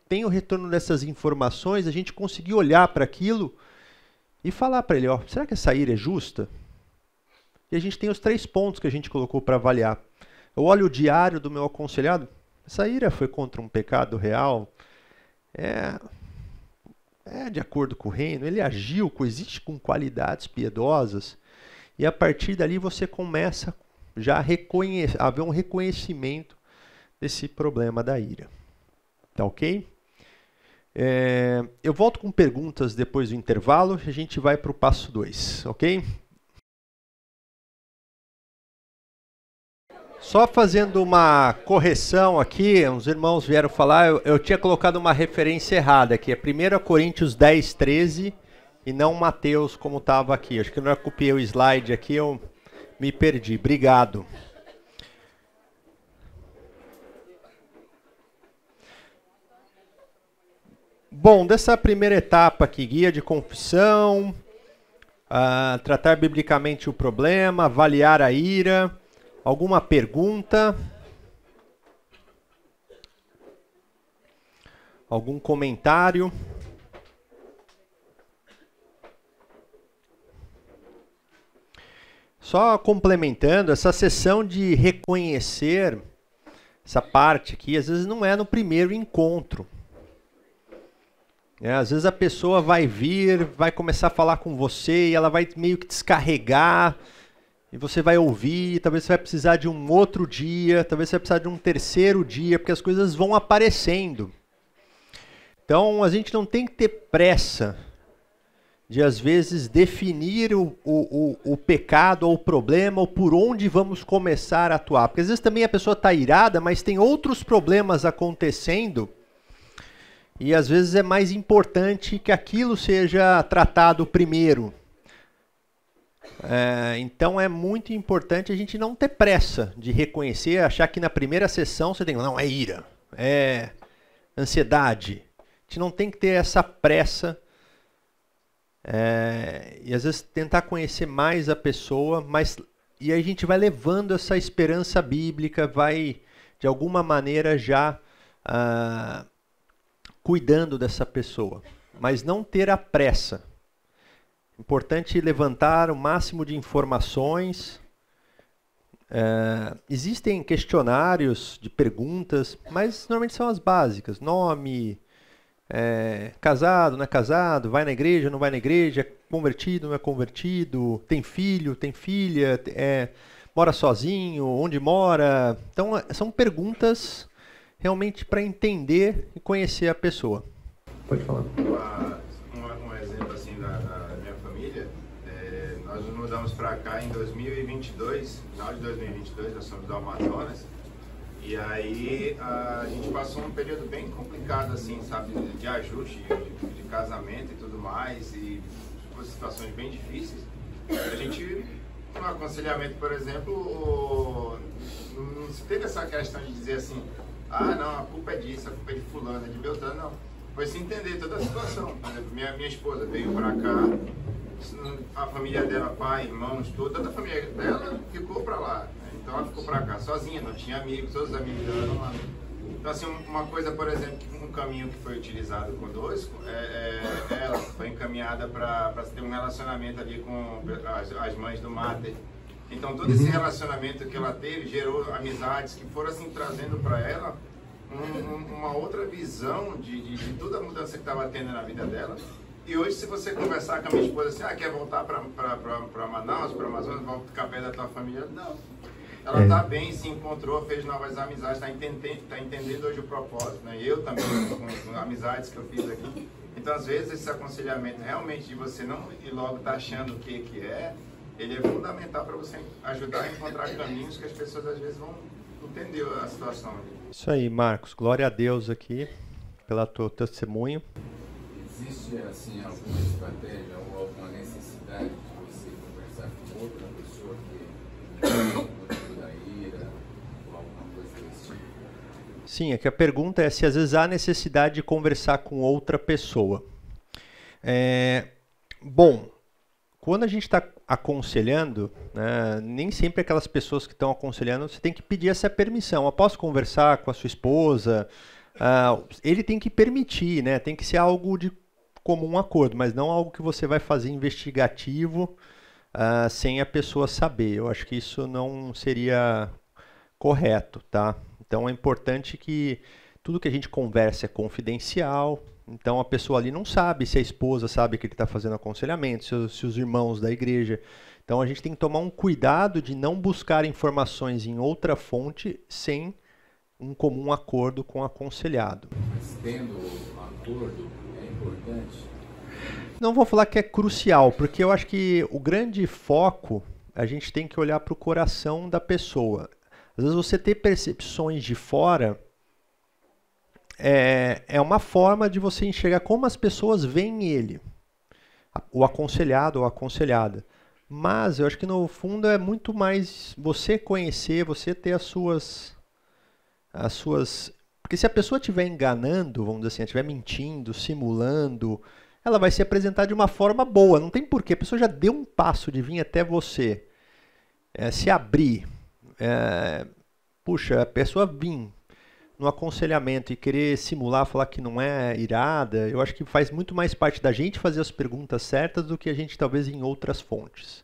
dessas informações, a gente conseguir olhar para aquilo e falar para ele, será que essa ira é justa? E a gente tem os 3 pontos que a gente colocou para avaliar. Eu olho o diário do meu aconselhado, essa ira foi contra um pecado real, é de acordo com o reino, ele agiu, coexiste com qualidades piedosas, e a partir dali você começa já a haver um reconhecimento desse problema da ira. Tá ok? Eu volto com perguntas depois do intervalo, e a gente vai para o passo 2, ok? Só fazendo uma correção aqui, uns irmãos vieram falar, eu tinha colocado uma referência errada aqui, é 1 Coríntios 10, 13 e não Mateus como estava aqui. Acho que eu não copiei o slide aqui, eu me perdi. Obrigado. Bom, dessa primeira etapa aqui, guia de confissão, tratar biblicamente o problema, avaliar a ira. Alguma pergunta? Algum comentário? Só complementando, essa sessão de reconhecer, essa parte aqui, às vezes não é no primeiro encontro. Às vezes a pessoa vai começar a falar com você e ela vai meio que descarregar. E você vai ouvir, talvez você vai precisar de um outro dia, talvez você vai precisar de um terceiro dia, porque as coisas vão aparecendo. Então, a gente não tem que ter pressa de, às vezes, definir o pecado ou o problema, ou por onde vamos começar a atuar. Porque, às vezes, também a pessoa está irada, mas tem outros problemas acontecendo, e, às vezes, é mais importante que aquilo seja tratado primeiro. Então é muito importante a gente não ter pressa de reconhecer, achar que na primeira sessão você tem, não, é ira, é ansiedade. A gente não tem que ter essa pressa e às vezes tentar conhecer mais a pessoa, e aí a gente vai levando essa esperança bíblica, vai de alguma maneira já cuidando dessa pessoa, mas não ter a pressa. Importante levantar o máximo de informações. Existem questionários de perguntas, mas normalmente são as básicas. Nome, casado, não é casado, vai na igreja, não vai na igreja, é convertido, não é convertido, tem filho, tem filha, mora sozinho, onde mora. Então, são perguntas realmente para entender e conhecer a pessoa. Pode falar. Um exemplo assim da minha família, nós nos mudamos para cá em 2022, final de 2022, nós somos do Amazonas, e aí a gente passou um período bem complicado, assim, sabe, de ajuste, de casamento e tudo mais, e situações bem difíceis. A gente, no aconselhamento, por exemplo, não se teve essa questão de dizer assim, não, a culpa é disso, a culpa é de fulano, é de Beltrano, não. Foi se entender toda a situação. Por exemplo, minha esposa veio para cá, a família dela, pai, irmãos, toda a família dela ficou para lá. Então ela ficou para cá sozinha, não tinha amigos, todos os amigos dela eram lá. Então assim, uma coisa, por exemplo, um caminho que foi utilizado conosco, ela foi encaminhada para ter um relacionamento ali com as mães do Mater. Então todo esse relacionamento que ela teve gerou amizades que foram assim trazendo para ela uma outra visão de toda a mudança que estava tendo na vida dela. E hoje, se você conversar com a minha esposa assim, quer voltar para Manaus, para Amazonas, volta ficar perto da tua família? Não. Ela está bem, se encontrou, fez novas amizades, está entendendo hoje o propósito, né? Eu também, com amizades que eu fiz aqui. Então, às vezes, esse aconselhamento realmente de você não ir logo tá achando o que é, ele é fundamental para você ajudar a encontrar caminhos que as pessoas às vezes vão entender a situação. Isso aí, Marcos. Glória a Deus aqui pelo teu testemunho. Existe, assim, alguma estratégia ou alguma necessidade de você conversar com outra pessoa que não tem da ira ou alguma coisa desse tipo? Sim, é que a pergunta é se às vezes há necessidade de conversar com outra pessoa. Bom, quando a gente está aconselhando, né, nem sempre aquelas pessoas que estão aconselhando, você tem que pedir essa permissão. Eu posso conversar com a sua esposa? Ele tem que permitir, né? Tem que ser algo de comum acordo, mas não algo que você vai fazer investigativo sem a pessoa saber. Eu acho que isso não seria correto, tá? Então é importante que tudo que a gente conversa é confidencial. Então a pessoa ali não sabe se a esposa sabe que ele está fazendo aconselhamento, se os irmãos da igreja. Então a gente tem que tomar um cuidado de não buscar informações em outra fonte sem um comum acordo com o aconselhado. Mas tendo acordo é importante? Não vou falar que é crucial, porque eu acho que o grande foco, a gente tem que olhar para o coração da pessoa. Às vezes você ter percepções de fora é uma forma de você enxergar como as pessoas veem ele, o aconselhado ou a aconselhada. Mas eu acho que no fundo é muito mais você conhecer, você ter as suas... Porque se a pessoa estiver enganando, vamos dizer assim, estiver mentindo, simulando, ela vai se apresentar de uma forma boa. Não tem porquê. A pessoa já deu um passo de vir até você, se abrir. Puxa, a pessoa vir no aconselhamento e querer simular, falar que não é irada, eu acho que faz muito mais parte da gente fazer as perguntas certas do que a gente talvez em outras fontes.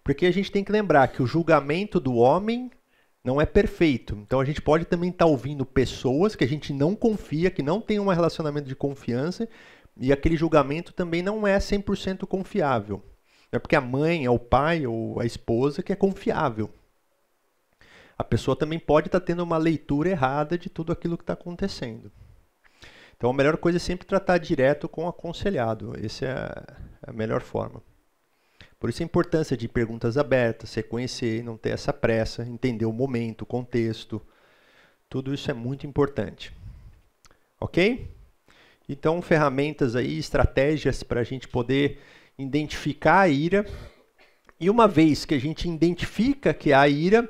Porque a gente tem que lembrar que o julgamento do homem não é perfeito. Então a gente pode também estar ouvindo pessoas que a gente não confia, que não tem um relacionamento de confiança, e aquele julgamento também não é 100% confiável. Não é porque a mãe, é o pai ou a esposa que é confiável. A pessoa também pode estar tendo uma leitura errada de tudo aquilo que está acontecendo. Então a melhor coisa é sempre tratar direto com o aconselhado. Essa é a melhor forma. Por isso a importância de perguntas abertas, se conhecer, não ter essa pressa, entender o momento, o contexto. Tudo isso é muito importante. Ok? Então, ferramentas aí, estratégias para a gente poder identificar a ira. E uma vez que a gente identifica que há ira,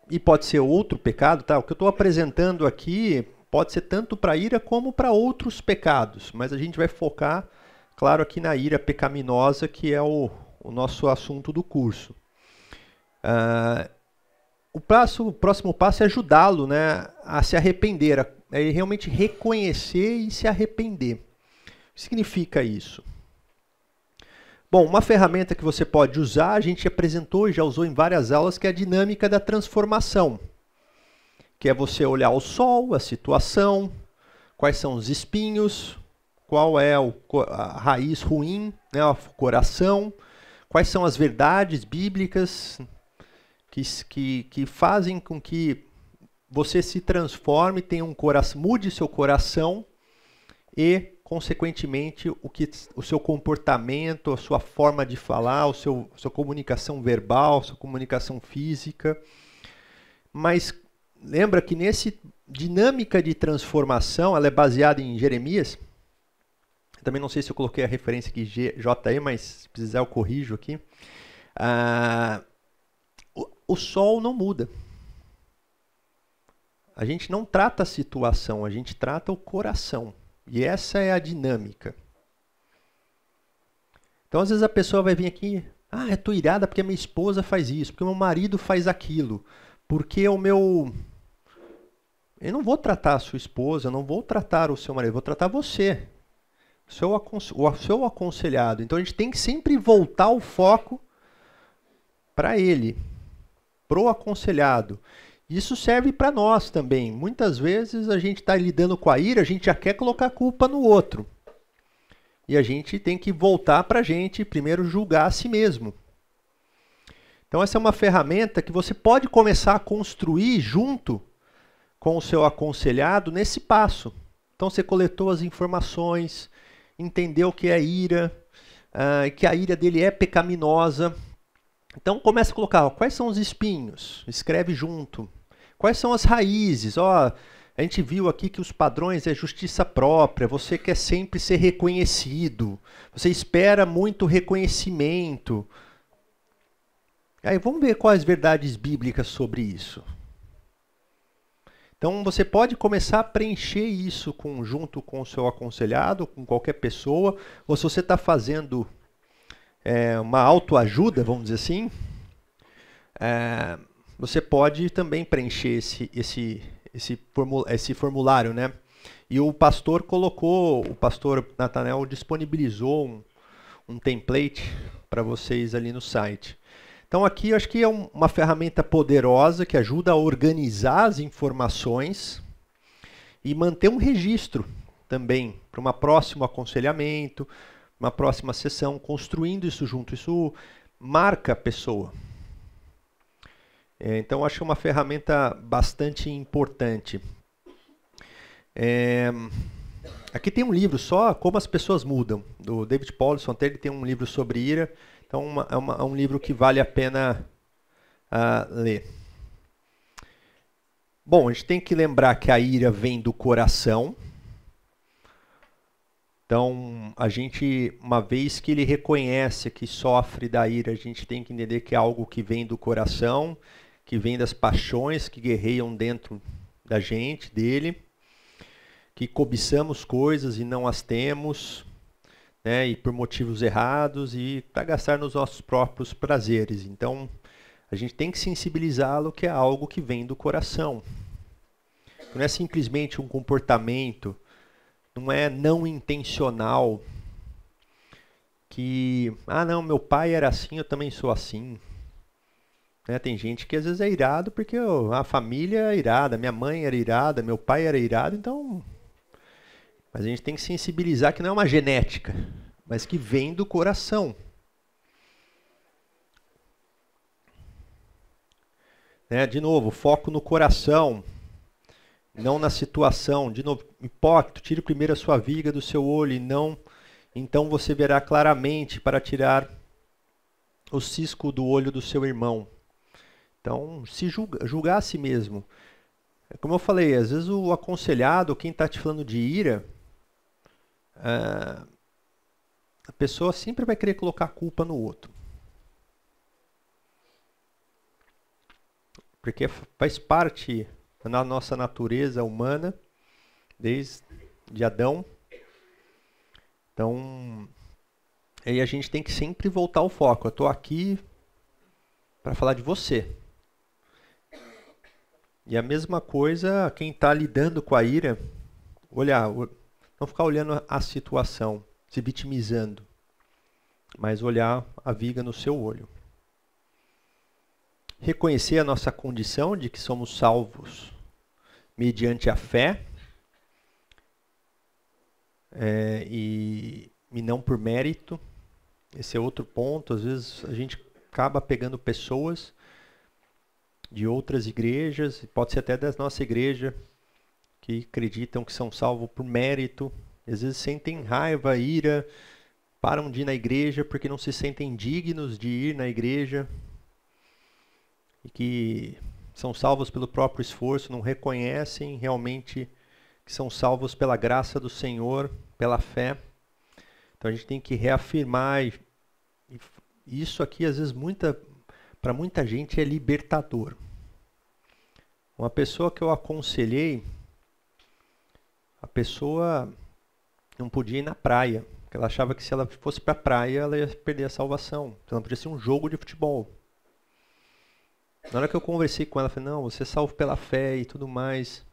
e pode ser outro pecado, tá? O que eu estou apresentando aqui pode ser tanto para ira como para outros pecados, mas a gente vai focar, claro, aqui na ira pecaminosa, que é o nosso assunto do curso. O próximo passo é ajudá-lo, né, a se arrepender, a realmente reconhecer e se arrepender. O que significa isso? Bom, uma ferramenta que você pode usar, a gente apresentou e já usou em várias aulas, que é a dinâmica da transformação. Que é você olhar o sol, a situação, quais são os espinhos, qual é a raiz ruim, né, o coração, quais são as verdades bíblicas que fazem com que você se transforme, tenha um coração, mude seu coração e, consequentemente, o seu comportamento, a sua forma de falar, sua comunicação verbal, sua comunicação física. Mas lembra que nesse dinâmica de transformação, ela é baseada em Jeremias. Eu também não sei se eu coloquei a referência aqui, JE, mas se precisar eu corrijo aqui. O sol não muda. A gente não trata a situação, a gente trata o coração. E essa é a dinâmica. Então, às vezes a pessoa vai vir aqui, eu estou irada porque a minha esposa faz isso, porque o meu marido faz aquilo, porque Eu não vou tratar a sua esposa, eu não vou tratar o seu marido, eu vou tratar você, o seu aconselhado. Então, a gente tem que sempre voltar o foco para ele, para o aconselhado. Isso serve para nós também. Muitas vezes a gente está lidando com a ira, a gente já quer colocar a culpa no outro. E a gente tem que voltar para a gente primeiro julgar a si mesmo. Então essa é uma ferramenta que você pode começar a construir junto com o seu aconselhado nesse passo. Então você coletou as informações, entendeu que é ira, que a ira dele é pecaminosa. Então começa a colocar, quais são os espinhos? Escreve junto. Quais são as raízes? A gente viu aqui que os padrões é justiça própria, você quer sempre ser reconhecido, você espera muito reconhecimento. Aí vamos ver quais verdades bíblicas sobre isso. Então você pode começar a preencher isso junto com o seu aconselhado, com qualquer pessoa, ou se você está fazendo uma autoajuda, vamos dizer assim, você pode também preencher esse formulário, né? E o pastor Nathanael disponibilizou um template para vocês ali no site. Então aqui eu acho que é uma ferramenta poderosa que ajuda a organizar as informações e manter um registro também para um próximo aconselhamento, uma próxima sessão, construindo isso junto. Isso marca a pessoa. Então acho que é uma ferramenta bastante importante. Aqui tem um livro só, Como as Pessoas Mudam, do David Paulson. Ele tem um livro sobre ira. Então é um livro que vale a pena ler. Bom, a gente tem que lembrar que a ira vem do coração. Então, uma vez que ele reconhece que sofre da ira, a gente tem que entender que é algo que vem do coração, que vem das paixões que guerreiam dentro da gente, dele, que cobiçamos coisas e não as temos, né, e por motivos errados e para gastar nos nossos próprios prazeres. Então, a gente tem que sensibilizá-lo que é algo que vem do coração. Não é simplesmente um comportamento, não é não intencional, que, não, meu pai era assim, eu também sou assim. Né, tem gente que às vezes é irado porque a família é irada, minha mãe era irada, meu pai era irado, então... Mas a gente tem que sensibilizar que não é uma genética, mas que vem do coração. Né? De novo, foco no coração, não na situação. De novo, hipócrita, tire primeiro a sua viga do seu olho e não... Então você verá claramente para tirar o cisco do olho do seu irmão. Então, se julgar a si mesmo. Como eu falei, às vezes o aconselhado, quem está te falando de ira... a pessoa sempre vai querer colocar a culpa no outro. Porque faz parte da nossa natureza humana, desde Adão. Então, aí a gente tem que sempre voltar ao foco. Eu estou aqui para falar de você. E a mesma coisa, quem está lidando com a ira, não ficar olhando a situação, se vitimizando, mas olhar a viga no seu olho. Reconhecer a nossa condição de que somos salvos mediante a fé e não por mérito. Esse é outro ponto. Às vezes a gente acaba pegando pessoas de outras igrejas, pode ser até da nossa igreja, que acreditam que são salvos por mérito, às vezes sentem raiva, ira, param de ir na igreja porque não se sentem dignos de ir na igreja, e que são salvos pelo próprio esforço, não reconhecem realmente que são salvos pela graça do Senhor, pela fé. Então a gente tem que reafirmar, e isso aqui às vezes para muita gente é libertador. Uma pessoa que eu aconselhei, a pessoa não podia ir na praia, porque ela achava que se ela fosse para a praia, ela ia perder a salvação. Então não podia ser um jogo de futebol. Na hora que eu conversei com ela, eu falei, não, você é salvo pela fé e tudo mais.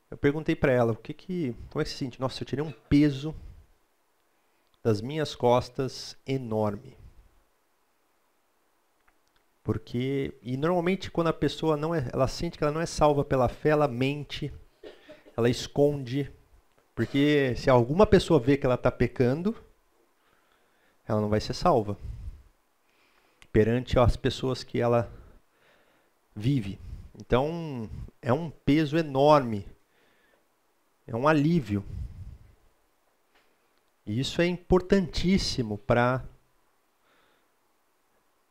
Eu perguntei para ela, como é que se sente? Nossa, eu tirei um peso das minhas costas enorme. E normalmente quando a pessoa ela sente que ela não é salva pela fé, ela mente, ela esconde, porque se alguma pessoa vê que ela está pecando, ela não vai ser salva. perante as pessoas que ela vive. Então, é um peso enorme, é um alívio. E isso é importantíssimo para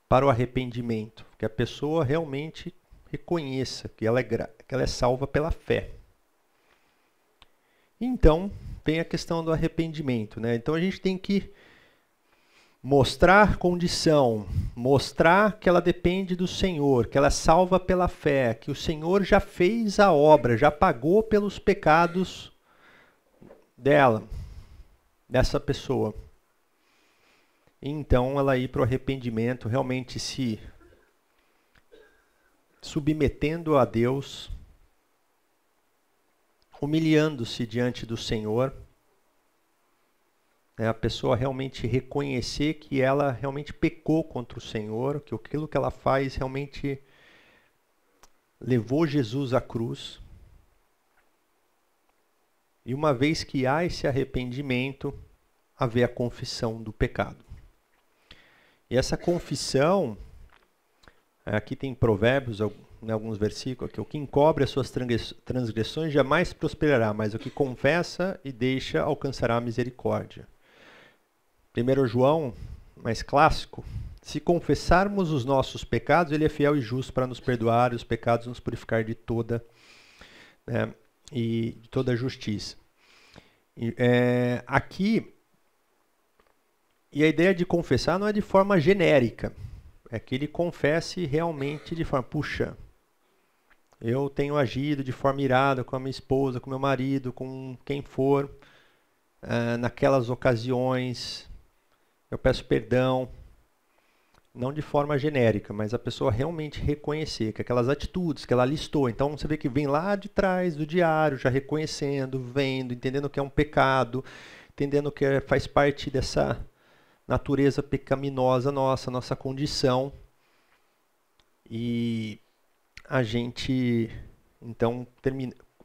o arrependimento, que a pessoa realmente reconheça que ela é salva pela fé. Então, tem a questão do arrependimento, né? Então a gente tem que mostrar condição, mostrar que ela depende do Senhor, que ela é salva pela fé, que o Senhor já fez a obra, já pagou pelos pecados dela, dessa pessoa. Então ela ir para o arrependimento, realmente se submetendo a Deus, humilhando-se diante do Senhor, a pessoa realmente reconhecer que ela realmente pecou contra o Senhor, que aquilo que ela faz realmente levou Jesus à cruz. E uma vez que há esse arrependimento, haver a confissão do pecado. E essa confissão, aqui tem Provérbios, em alguns versículos, que o que encobre as suas transgressões jamais prosperará, mas o que confessa e deixa alcançará a misericórdia. 1 João, mais clássico, se confessarmos os nossos pecados, ele é fiel e justo para nos perdoar e os pecados nos purificar de toda, e de toda justiça. Aqui, e a ideia de confessar não é de forma genérica, é que ele confesse realmente de forma, puxa, eu tenho agido de forma irada com a minha esposa, com meu marido, com quem for, naquelas ocasiões, eu peço perdão, não de forma genérica, mas a pessoa realmente reconhecer que aquelas atitudes que ela listou, então você vê que vem lá de trás do diário, já reconhecendo, vendo, entendendo que é um pecado, entendendo que faz parte dessa natureza pecaminosa nossa condição, e a gente, então,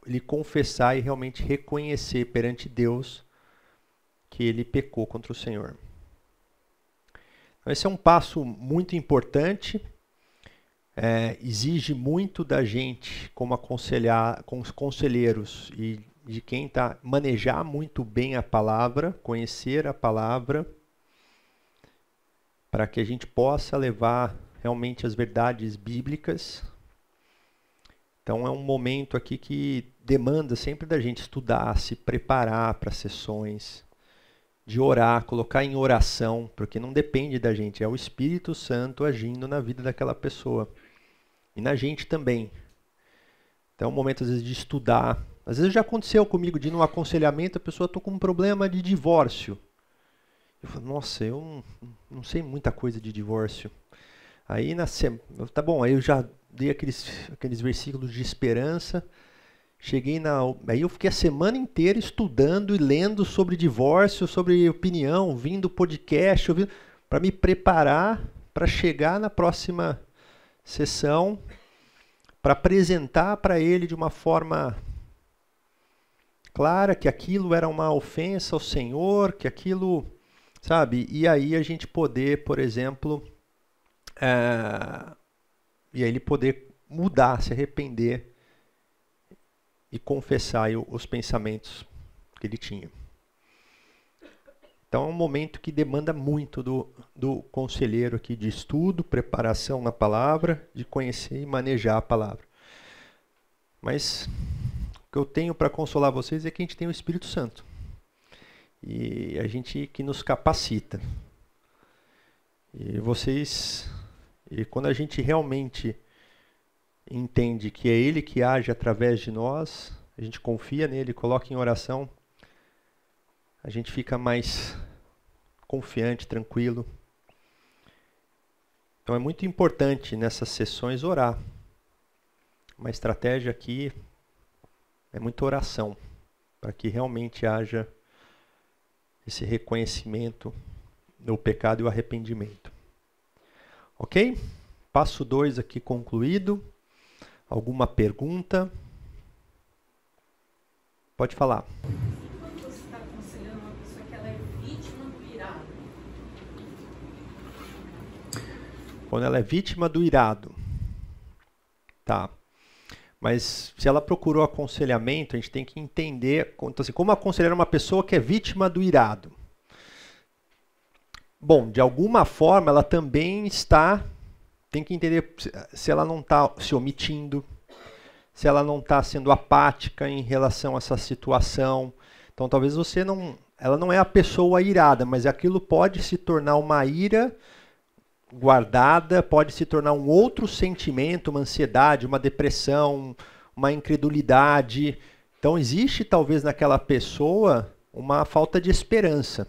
ele confessar e realmente reconhecer perante Deus que ele pecou contra o Senhor. Então, esse é um passo muito importante, exige muito da gente como conselheiros e de quem está manejar muito bem a palavra, conhecer a palavra, para que a gente possa levar realmente as verdades bíblicas. Então é um momento aqui que demanda sempre da gente estudar, se preparar para sessões, de orar, colocar em oração, porque não depende da gente, é o Espírito Santo agindo na vida daquela pessoa. E na gente também. Então é um momento às vezes de estudar. Às vezes já aconteceu comigo de ir num aconselhamento, a pessoa está com um problema de divórcio. Eu falo, nossa, eu não sei muita coisa de divórcio. Aí, tá bom, aí eu já dei aqueles versículos de esperança. Aí eu fiquei a semana inteira estudando e lendo sobre divórcio, sobre opinião, ouvindo podcast, para me preparar para chegar na próxima sessão, para apresentar para ele de uma forma clara que aquilo era uma ofensa ao Senhor, que aquilo... Sabe? E aí a gente poder, por exemplo, e aí ele poder mudar, se arrepender e confessar os pensamentos que ele tinha. Então é um momento que demanda muito do conselheiro aqui de estudo, preparação na palavra, de conhecer e manejar a palavra. Mas o que eu tenho para consolar vocês é que a gente tem o Espírito Santo. E a gente que nos capacita. E quando a gente realmente entende que é Ele que age através de nós, a gente confia nele, coloca em oração, a gente fica mais confiante, tranquilo. Então é muito importante nessas sessões orar. Uma estratégia aqui é muita oração, para que realmente haja esse reconhecimento do pecado e o arrependimento. Ok? Passo 2 aqui concluído. Alguma pergunta? Pode falar. Quando você está aconselhando uma pessoa que ela é vítima do irado? Quando ela é vítima do irado. Tá. Mas se ela procurou aconselhamento, a gente tem que entender então, assim, como aconselhar uma pessoa que é vítima do irado. Bom, de alguma forma ela também tem que entender se ela não está se omitindo, se ela não está sendo apática em relação a essa situação. Então talvez ela não é a pessoa irada, mas aquilo pode se tornar uma ira guardada, pode se tornar um outro sentimento, uma ansiedade, uma depressão, uma incredulidade. Então existe talvez naquela pessoa uma falta de esperança.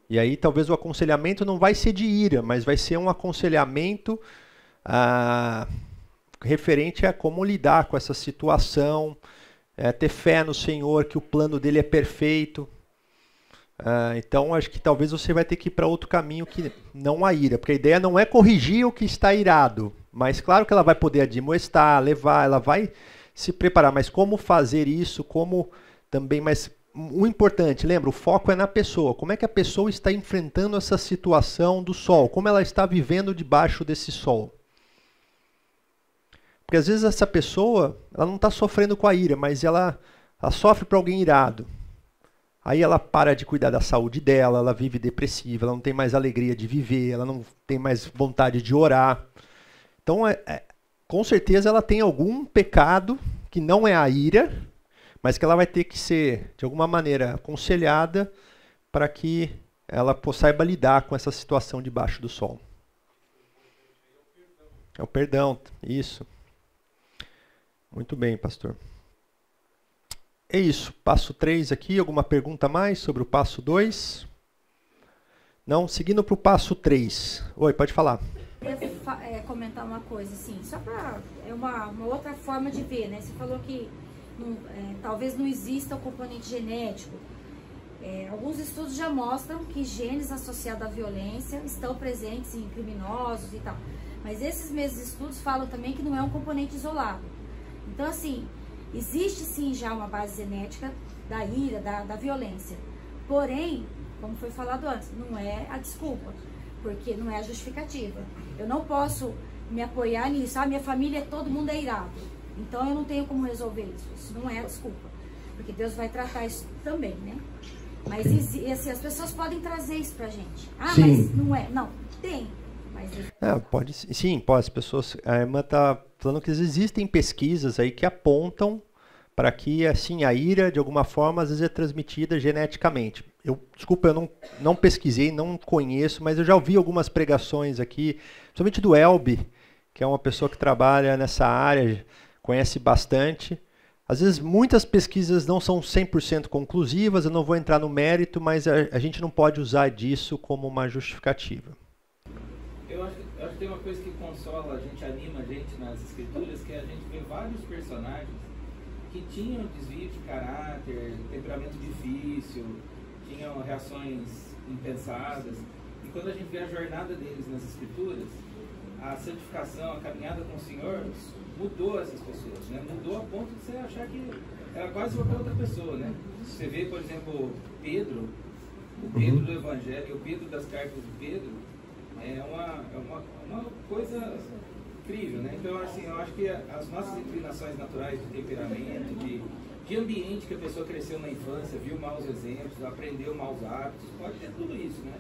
E aí talvez o aconselhamento não vai ser de ira, mas vai ser um aconselhamento referente a como lidar com essa situação, ter fé no Senhor, que o plano dele é perfeito. Então, acho que talvez você vai ter que ir para outro caminho que não a ira, porque a ideia não é corrigir o que está irado, mas claro que ela vai poder admoestar, levar, ela vai se preparar, mas como fazer isso, como também, mas o importante, lembra, o foco é na pessoa, como é que a pessoa está enfrentando essa situação do sol, como ela está vivendo debaixo desse sol. Porque às vezes essa pessoa, ela não está sofrendo com a ira, mas ela sofre por alguém irado. Aí ela para de cuidar da saúde dela, ela vive depressiva, ela não tem mais alegria de viver, ela não tem mais vontade de orar. Então, com certeza ela tem algum pecado que não é a ira, mas que ela vai ter que ser, de alguma maneira, aconselhada para que ela saiba lidar com essa situação debaixo do sol. É o perdão, isso. Muito bem, pastor. É isso, passo 3 aqui, alguma pergunta mais sobre o passo 2? Não, seguindo para o passo 3. Oi, pode falar. Eu queria comentar uma coisa, assim, só para... É uma outra forma de ver, né? Você falou que talvez não exista o componente genético. Alguns estudos já mostram que genes associados à violência estão presentes em criminosos e tal. Mas esses mesmos estudos falam também que não é um componente isolado. Então, assim... Existe sim já uma base genética da ira, da violência. Porém, como foi falado antes, não é a desculpa, porque não é a justificativa. Eu não posso me apoiar nisso. Minha família, todo mundo é irado. Então eu não tenho como resolver isso. Isso não é a desculpa. Porque Deus vai tratar isso também, né? Mas assim, as pessoas podem trazer isso pra gente. Sim. Mas não é. Não, tem. Mas... pode, sim, pode. As pessoas... A irmã está falando que existem pesquisas aí que apontam para que assim, a ira, de alguma forma, às vezes é transmitida geneticamente. Desculpa, eu não pesquisei, não conheço, mas eu já ouvi algumas pregações aqui, principalmente do Elbe, que é uma pessoa que trabalha nessa área, conhece bastante. Às vezes, muitas pesquisas não são 100% conclusivas, eu não vou entrar no mérito, mas a gente não pode usar disso como uma justificativa. Eu acho que tem uma coisa que consola a gente, anima a gente nas escrituras, que a gente vê vários personagens que tinham desvio de caráter, temperamento difícil, tinham reações impensadas. E quando a gente vê a jornada deles nas escrituras, a santificação, a caminhada com o Senhor mudou essas pessoas, né? Mudou a ponto de você achar que era quase outra pessoa, né? Você vê, por exemplo, Pedro, o Pedro do Evangelho, o Pedro das cartas de Pedro, é uma coisa incrível, né? Então, assim, eu acho que as nossas inclinações naturais de temperamento, de ambiente que a pessoa cresceu na infância, viu maus exemplos, aprendeu maus hábitos, pode ter tudo isso, né?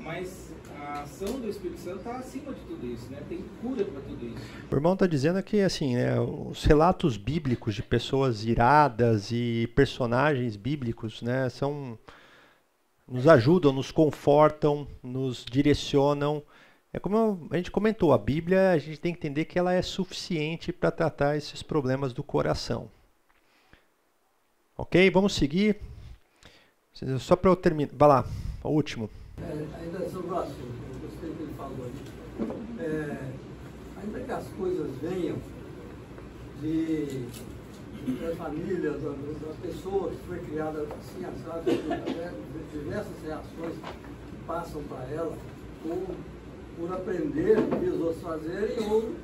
Mas a ação do Espírito Santo está acima de tudo isso, né? Tem cura para tudo isso. O irmão está dizendo que, assim, né, os relatos bíblicos de pessoas iradas e personagens bíblicos, né, nos ajudam, nos confortam, nos direcionam. É como a gente comentou, a Bíblia, a gente tem que entender que ela é suficiente para tratar esses problemas do coração. Ok? Vamos seguir. Só para eu terminar. Vai lá, o último. Ainda sobre o assunto, eu gostei do que ele falou ali. Ainda que as coisas venham da família, da pessoa que foi criada assim, assado, diversas reações que passam para ela, ou por aprender o que os outros fazerem, ou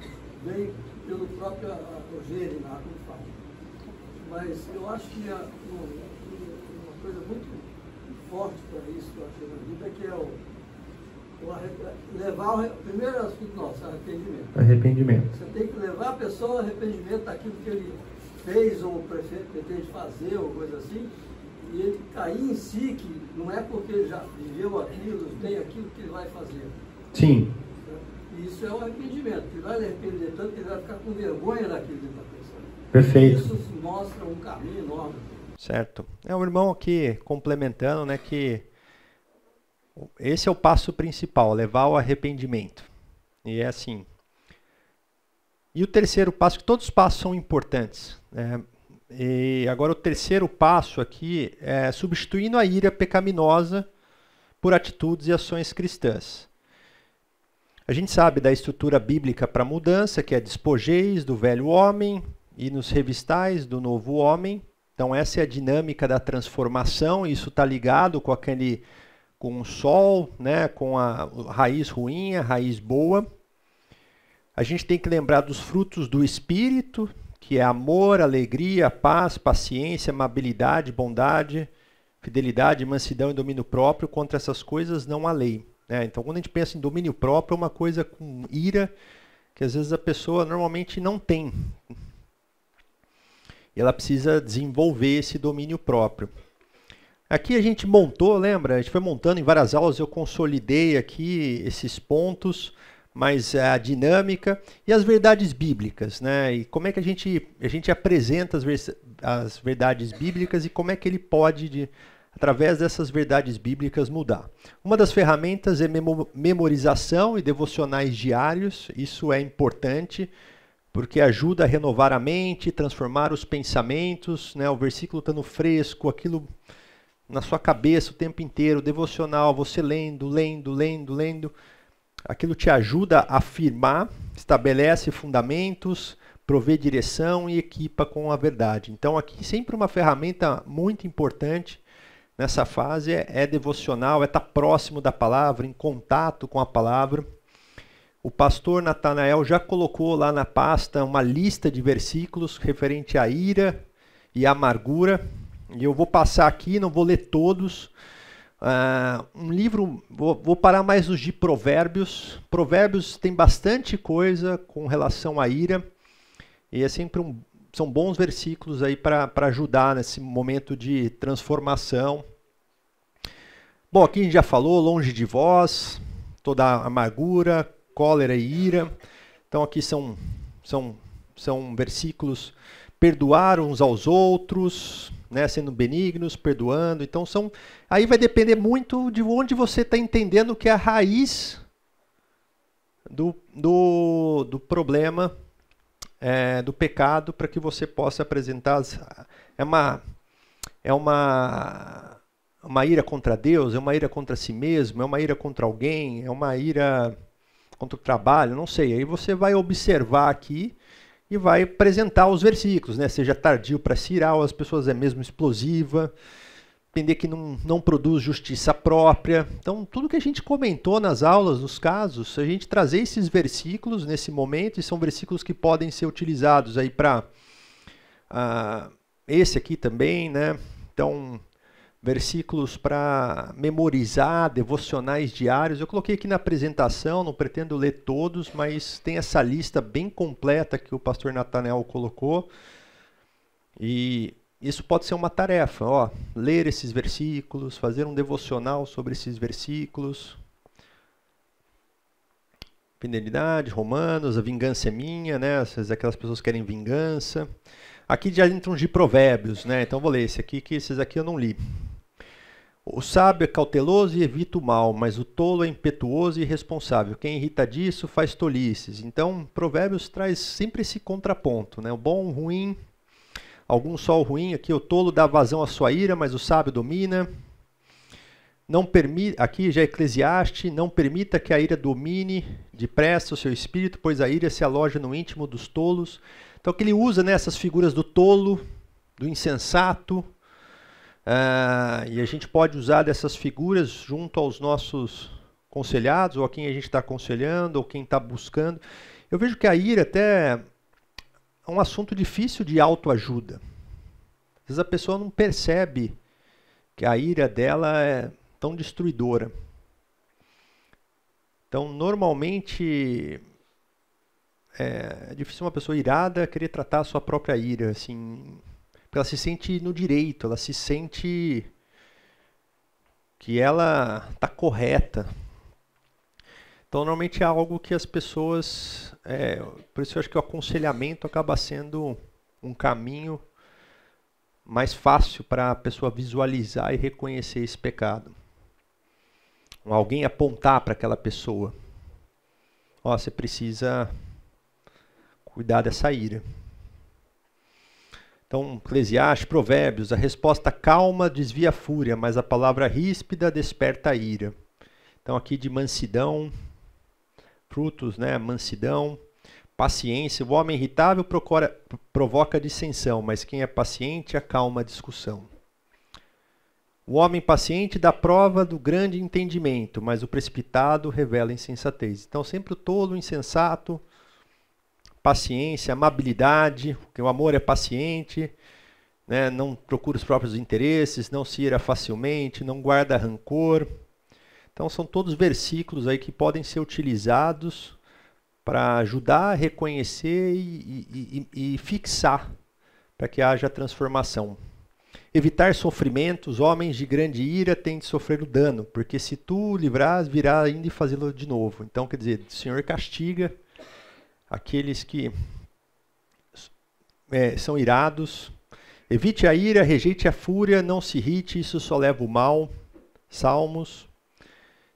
vem pelo próprio gênio lá, como fala. Mas eu acho que uma coisa muito forte para isso que eu achei na vida, que é Primeiro assunto nosso, arrependimento. Arrependimento. Você tem que levar a pessoa ao arrependimento daquilo que ele fez ou pretende fazer, ou coisa assim, e ele cair em si, que não é porque ele já viveu aquilo, tem aquilo que ele vai fazer. Sim. E isso é o arrependimento, que vai arrepender tanto que ele vai ficar com vergonha daquilo que ele está pensando. Perfeito. Isso mostra um caminho enorme. Certo. É o irmão aqui complementando, né, que esse é o passo principal, levar ao arrependimento. E é assim. E o terceiro passo, que todos os passos são importantes, né? E agora o terceiro passo aqui é substituindo a ira pecaminosa por atitudes e ações cristãs. A gente sabe da estrutura bíblica para mudança, que é despojeis do velho homem e nos revistais do novo homem. Então essa é a dinâmica da transformação, isso está ligado com o sol, né, com a raiz ruim, a raiz boa. A gente tem que lembrar dos frutos do Espírito, que é amor, alegria, paz, paciência, amabilidade, bondade, fidelidade, mansidão e domínio próprio. Contra essas coisas não há lei. Né? Então, quando a gente pensa em domínio próprio, é uma coisa com ira que às vezes a pessoa normalmente não tem. E ela precisa desenvolver esse domínio próprio. Aqui a gente montou, lembra? A gente foi montando em várias aulas, eu consolidei aqui esses pontos, mas a dinâmica e as verdades bíblicas, né? E como é que a gente apresenta as verdades bíblicas e como é que ele pode, através dessas verdades bíblicas, mudar. Uma das ferramentas é memorização e devocionais diários, isso é importante, porque ajuda a renovar a mente, transformar os pensamentos, né? O versículo estando fresco, aquilo na sua cabeça o tempo inteiro, devocional, você lendo, aquilo te ajuda a afirmar, estabelece fundamentos, provê direção e equipa com a verdade. Então aqui sempre uma ferramenta muito importante nessa fase é devocional, é estar próximo da palavra, em contato com a palavra. O pastor Natanael já colocou lá na pasta uma lista de versículos referente à ira e à amargura. E eu vou passar aqui, não vou ler todos. Um livro, vou parar mais nos de Provérbios. Provérbios tem bastante coisa com relação à ira. E é sempre são bons versículos aí para ajudar nesse momento de transformação. Bom, aqui a gente já falou, longe de vós, toda a amargura, cólera e ira. Então aqui são versículos, perdoar uns aos outros, né, sendo benignos, perdoando. Então aí vai depender muito de onde você está entendendo que é a raiz do problema, do pecado, para que você possa apresentar. É uma ira contra Deus, é uma ira contra si mesmo, é uma ira contra alguém, é uma ira contra o trabalho, não sei. Aí você vai observar aqui e vai apresentar os versículos, né? Seja tardio para se irar, ou as pessoas é mesmo explosiva, entender que não produz justiça própria. Então, tudo que a gente comentou nas aulas, nos casos, a gente trazer esses versículos nesse momento, e são versículos que podem ser utilizados aí para esse aqui também, né? Então, versículos para memorizar, devocionais diários. Eu coloquei aqui na apresentação, não pretendo ler todos, mas tem essa lista bem completa que o pastor Natanael colocou. E isso pode ser uma tarefa, ler esses versículos, fazer um devocional sobre esses versículos. Fidelidade, Romanos, a vingança é minha, né? Aquelas pessoas que querem vingança. Aqui já entram de Provérbios, né? Então vou ler esse aqui, que esses aqui eu não li. O sábio é cauteloso e evita o mal, mas o tolo é impetuoso e irresponsável. Quem irrita disso faz tolices. Então, Provérbios traz sempre esse contraponto, né? O bom, o ruim, algum só o ruim. Aqui o tolo dá vazão à sua ira, mas o sábio domina. Aqui já é Eclesiastes, não permita que a ira domine depressa o seu espírito, pois a ira se aloja no íntimo dos tolos. Então, que ele usa, né, essas figuras do tolo, do insensato, e a gente pode usar dessas figuras junto aos nossos aconselhados, ou a quem a gente está aconselhando, ou quem está buscando. Eu vejo que a ira até é um assunto difícil de autoajuda. Às vezes a pessoa não percebe que a ira dela é tão destruidora. Então, normalmente, é difícil uma pessoa irada querer tratar a sua própria ira, assim, porque ela se sente no direito, ela se sente que ela está correta. Então, normalmente é algo que as pessoas... por isso eu acho que o aconselhamento acaba sendo um caminho mais fácil para a pessoa visualizar e reconhecer esse pecado. Alguém apontar para aquela pessoa. Ó, você precisa cuidar dessa ira. Então, Eclesiastes, Provérbios, a resposta calma desvia a fúria, mas a palavra ríspida desperta a ira. Então, aqui de mansidão, frutos, né? Mansidão, paciência. O homem irritável provoca dissensão, mas quem é paciente acalma a discussão. O homem paciente dá prova do grande entendimento, mas o precipitado revela insensatez. Então, sempre o tolo, o insensato, paciência, amabilidade, porque o amor é paciente, né? Não procura os próprios interesses, não se ira facilmente, não guarda rancor. Então, são todos versículos aí que podem ser utilizados para ajudar a reconhecer e fixar, para que haja transformação. Evitar sofrimentos, homens de grande ira têm de sofrer o dano, porque se tu livrar, virá ainda e fazê-lo de novo. Então, quer dizer, o Senhor castiga aqueles que são irados. Evite a ira, rejeite a fúria, não se irrite, isso só leva o mal. Salmos.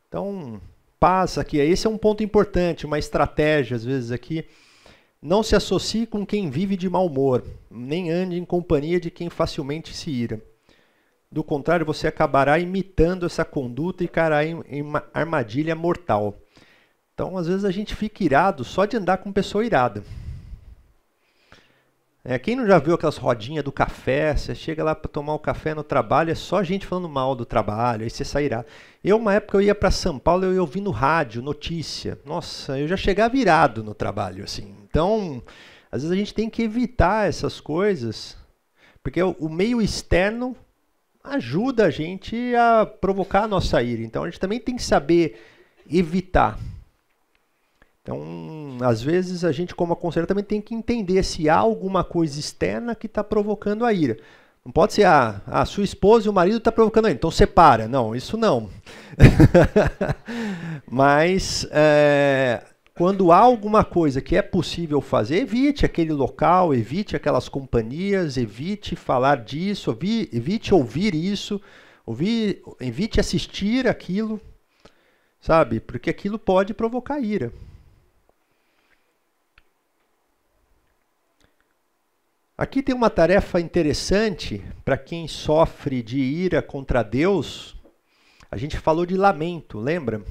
Então, paz aqui, esse é um ponto importante, uma estratégia às vezes aqui. Não se associe com quem vive de mau humor, nem ande em companhia de quem facilmente se ira. Do contrário, você acabará imitando essa conduta e cairá em uma armadilha mortal. Então, às vezes a gente fica irado só de andar com pessoa irada. Quem não já viu aquelas rodinhas do café? Você chega lá para tomar o café no trabalho, é só gente falando mal do trabalho, aí você sai irado. Uma época eu ia para São Paulo, eu ia ouvir no rádio, notícia. Nossa, eu já chegava irado no trabalho, assim. Então, às vezes a gente tem que evitar essas coisas, porque o meio externo ajuda a gente a provocar a nossa ira. Então, a gente também tem que saber evitar. Então, às vezes, a gente, como aconselhador, também tem que entender se há alguma coisa externa que está provocando a ira. Não pode ser, a sua esposa e o marido estão provocando a ira, então separa. Não, isso não. Mas, quando há alguma coisa que é possível fazer, evite aquele local, evite aquelas companhias, evite falar disso, evite ouvir isso, evite assistir aquilo, sabe? Porque aquilo pode provocar ira. Aqui tem uma tarefa interessante para quem sofre de ira contra Deus. A gente falou de lamento, lembra?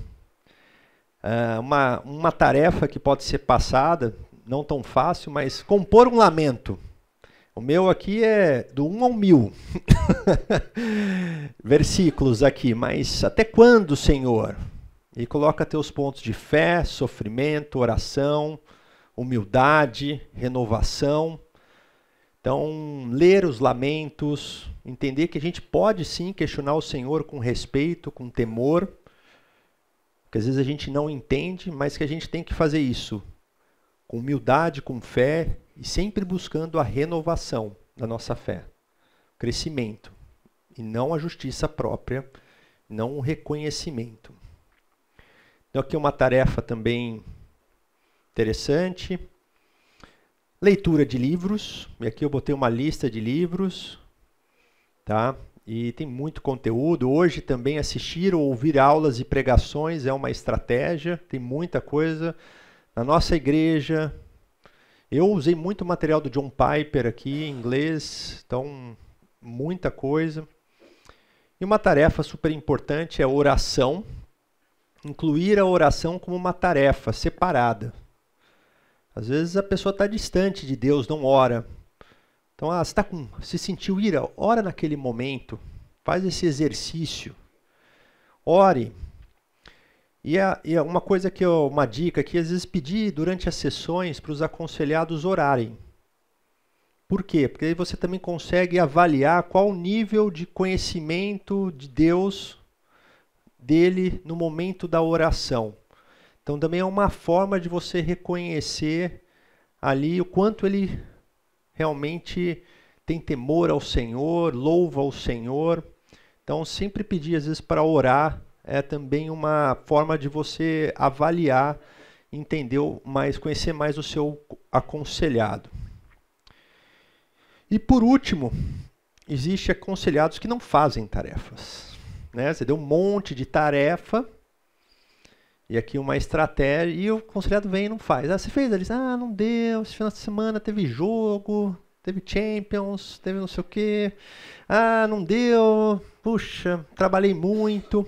Uma tarefa que pode ser passada, não tão fácil, mas compor um lamento. O meu aqui é do 1 ao 1000. Versículos aqui, mas até quando, Senhor? E coloca teus pontos de fé, sofrimento, oração, humildade, renovação. Então, ler os lamentos, entender que a gente pode sim questionar o Senhor com respeito, com temor, porque às vezes a gente não entende, mas que a gente tem que fazer isso com humildade, com fé e sempre buscando a renovação da nossa fé, crescimento, e não a justiça própria, não o reconhecimento. Então aqui uma tarefa também interessante. Leitura de livros, e aqui eu botei uma lista de livros, tá? E tem muito conteúdo. Hoje também assistir ou ouvir aulas e pregações é uma estratégia, tem muita coisa. Na nossa igreja, eu usei muito material do John Piper aqui em inglês, então muita coisa. E uma tarefa super importante é a oração, incluir a oração como uma tarefa separada. Às vezes a pessoa está distante de Deus, não ora. Então, se sentiu ira, ora naquele momento. Faz esse exercício. Ore. E uma coisa uma dica aqui, às vezes pedir durante as sessões para os aconselhados orarem. Por quê? Porque aí você também consegue avaliar qual o nível de conhecimento de Deus dele no momento da oração. Então também é uma forma de você reconhecer ali o quanto ele realmente tem temor ao Senhor, louva ao Senhor. Então sempre pedir às vezes para orar é também uma forma de você avaliar, entender mais, conhecer mais o seu aconselhado. E por último, existe aconselhados que não fazem tarefas, né? Você deu um monte de tarefa e aqui uma estratégia e o aconselhado vem e não faz. Você fez a lista? Não deu, esse final de semana teve jogo, teve Champions, teve não sei o quê. Não deu, puxa, trabalhei muito.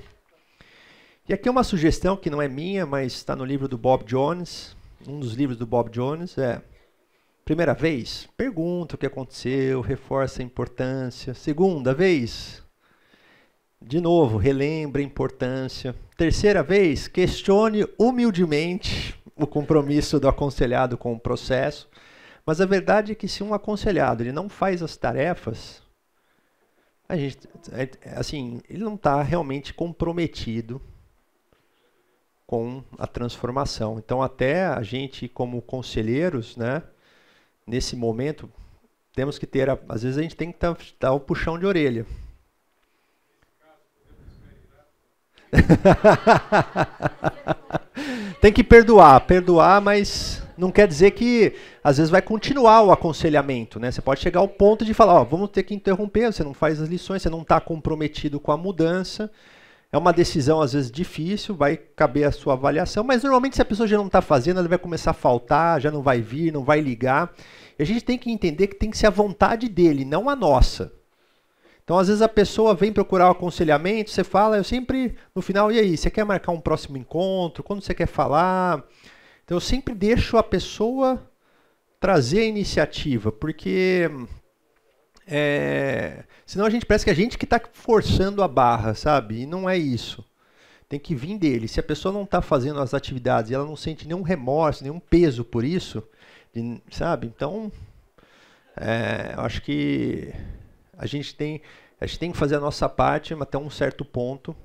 E aqui uma sugestão que não é minha, mas está no livro do Bob Jones, um dos livros do Bob Jones, primeira vez, pergunta o que aconteceu, reforça a importância. Segunda vez, de novo, relembra a importância. Terceira vez, questione humildemente o compromisso do aconselhado com o processo. Mas a verdade é que se um aconselhado ele não faz as tarefas, ele não está realmente comprometido com a transformação. Então até a gente como conselheiros, né, nesse momento, temos que ter, às vezes a gente tem que dar o puxão de orelha. Tem que perdoar, mas não quer dizer que às vezes vai continuar o aconselhamento, né? Você pode chegar ao ponto de falar, vamos ter que interromper, você não faz as lições, você não está comprometido com a mudança. É uma decisão às vezes difícil, vai caber a sua avaliação, mas normalmente se a pessoa já não está fazendo, ela vai começar a faltar, já não vai vir, não vai ligar. E a gente tem que entender que tem que ser a vontade dele, não a nossa. Então, às vezes a pessoa vem procurar o aconselhamento, você fala, eu sempre, no final, e aí, você quer marcar um próximo encontro? Quando você quer falar? Então, eu sempre deixo a pessoa trazer a iniciativa, porque senão a gente parece que a gente que está forçando a barra, sabe? E não é isso. Tem que vir dele. Se a pessoa não está fazendo as atividades e ela não sente nenhum remorso, nenhum peso por isso, sabe? Então, eu acho que a gente tem que fazer a nossa parte até um certo ponto,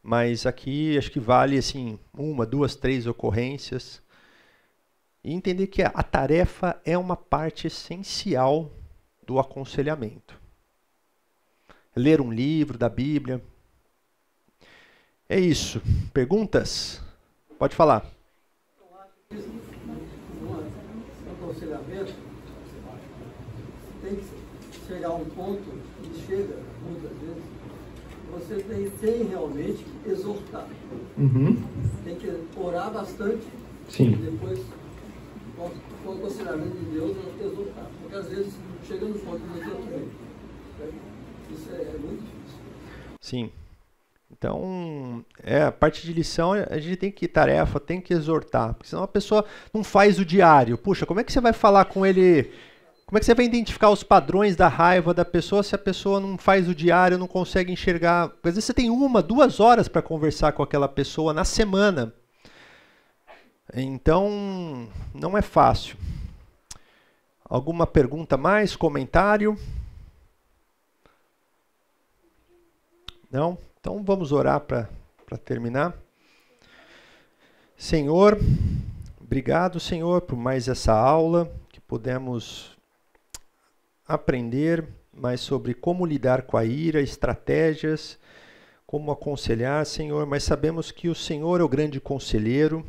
mas aqui acho que vale assim, 1, 2, 3 ocorrências e entender que a tarefa é uma parte essencial do aconselhamento. Ler um livro da Bíblia. É isso. Perguntas? Pode falar. Eu acho que isso, no aconselhamento, tem que chegar a um ponto, e chega muitas vezes, você tem realmente que exortar. Tem que orar bastante. Sim. E depois, com o aconselhamento de Deus, exortar. Porque às vezes chega no ponto de exortamento. Isso é muito difícil. Sim. Então, a parte de lição, a gente tem que tarefa, tem que exortar. Porque senão a pessoa não faz o diário. Puxa, como é que você vai falar com ele? Como é que você vai identificar os padrões da raiva da pessoa se a pessoa não faz o diário, não consegue enxergar? Às vezes você tem 1, 2 horas para conversar com aquela pessoa na semana. Então, não é fácil. Alguma pergunta mais? Comentário? Não? Então vamos orar para terminar. Senhor, obrigado, Senhor, por mais essa aula, que pudemos aprender mais sobre como lidar com a ira, estratégias, como aconselhar, Senhor, mas sabemos que o Senhor é o grande conselheiro,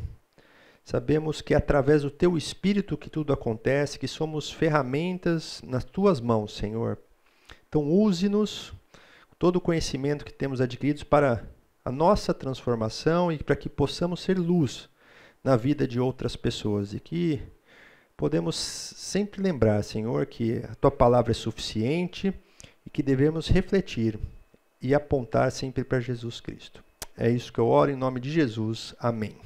sabemos que é através do Teu Espírito que tudo acontece, que somos ferramentas nas Tuas mãos, Senhor. Então use-nos, todo o conhecimento que temos adquirido para a nossa transformação e para que possamos ser luz na vida de outras pessoas e que podemos sempre lembrar, Senhor, que a Tua palavra é suficiente e que devemos refletir e apontar sempre para Jesus Cristo. É isso que eu oro em nome de Jesus. Amém.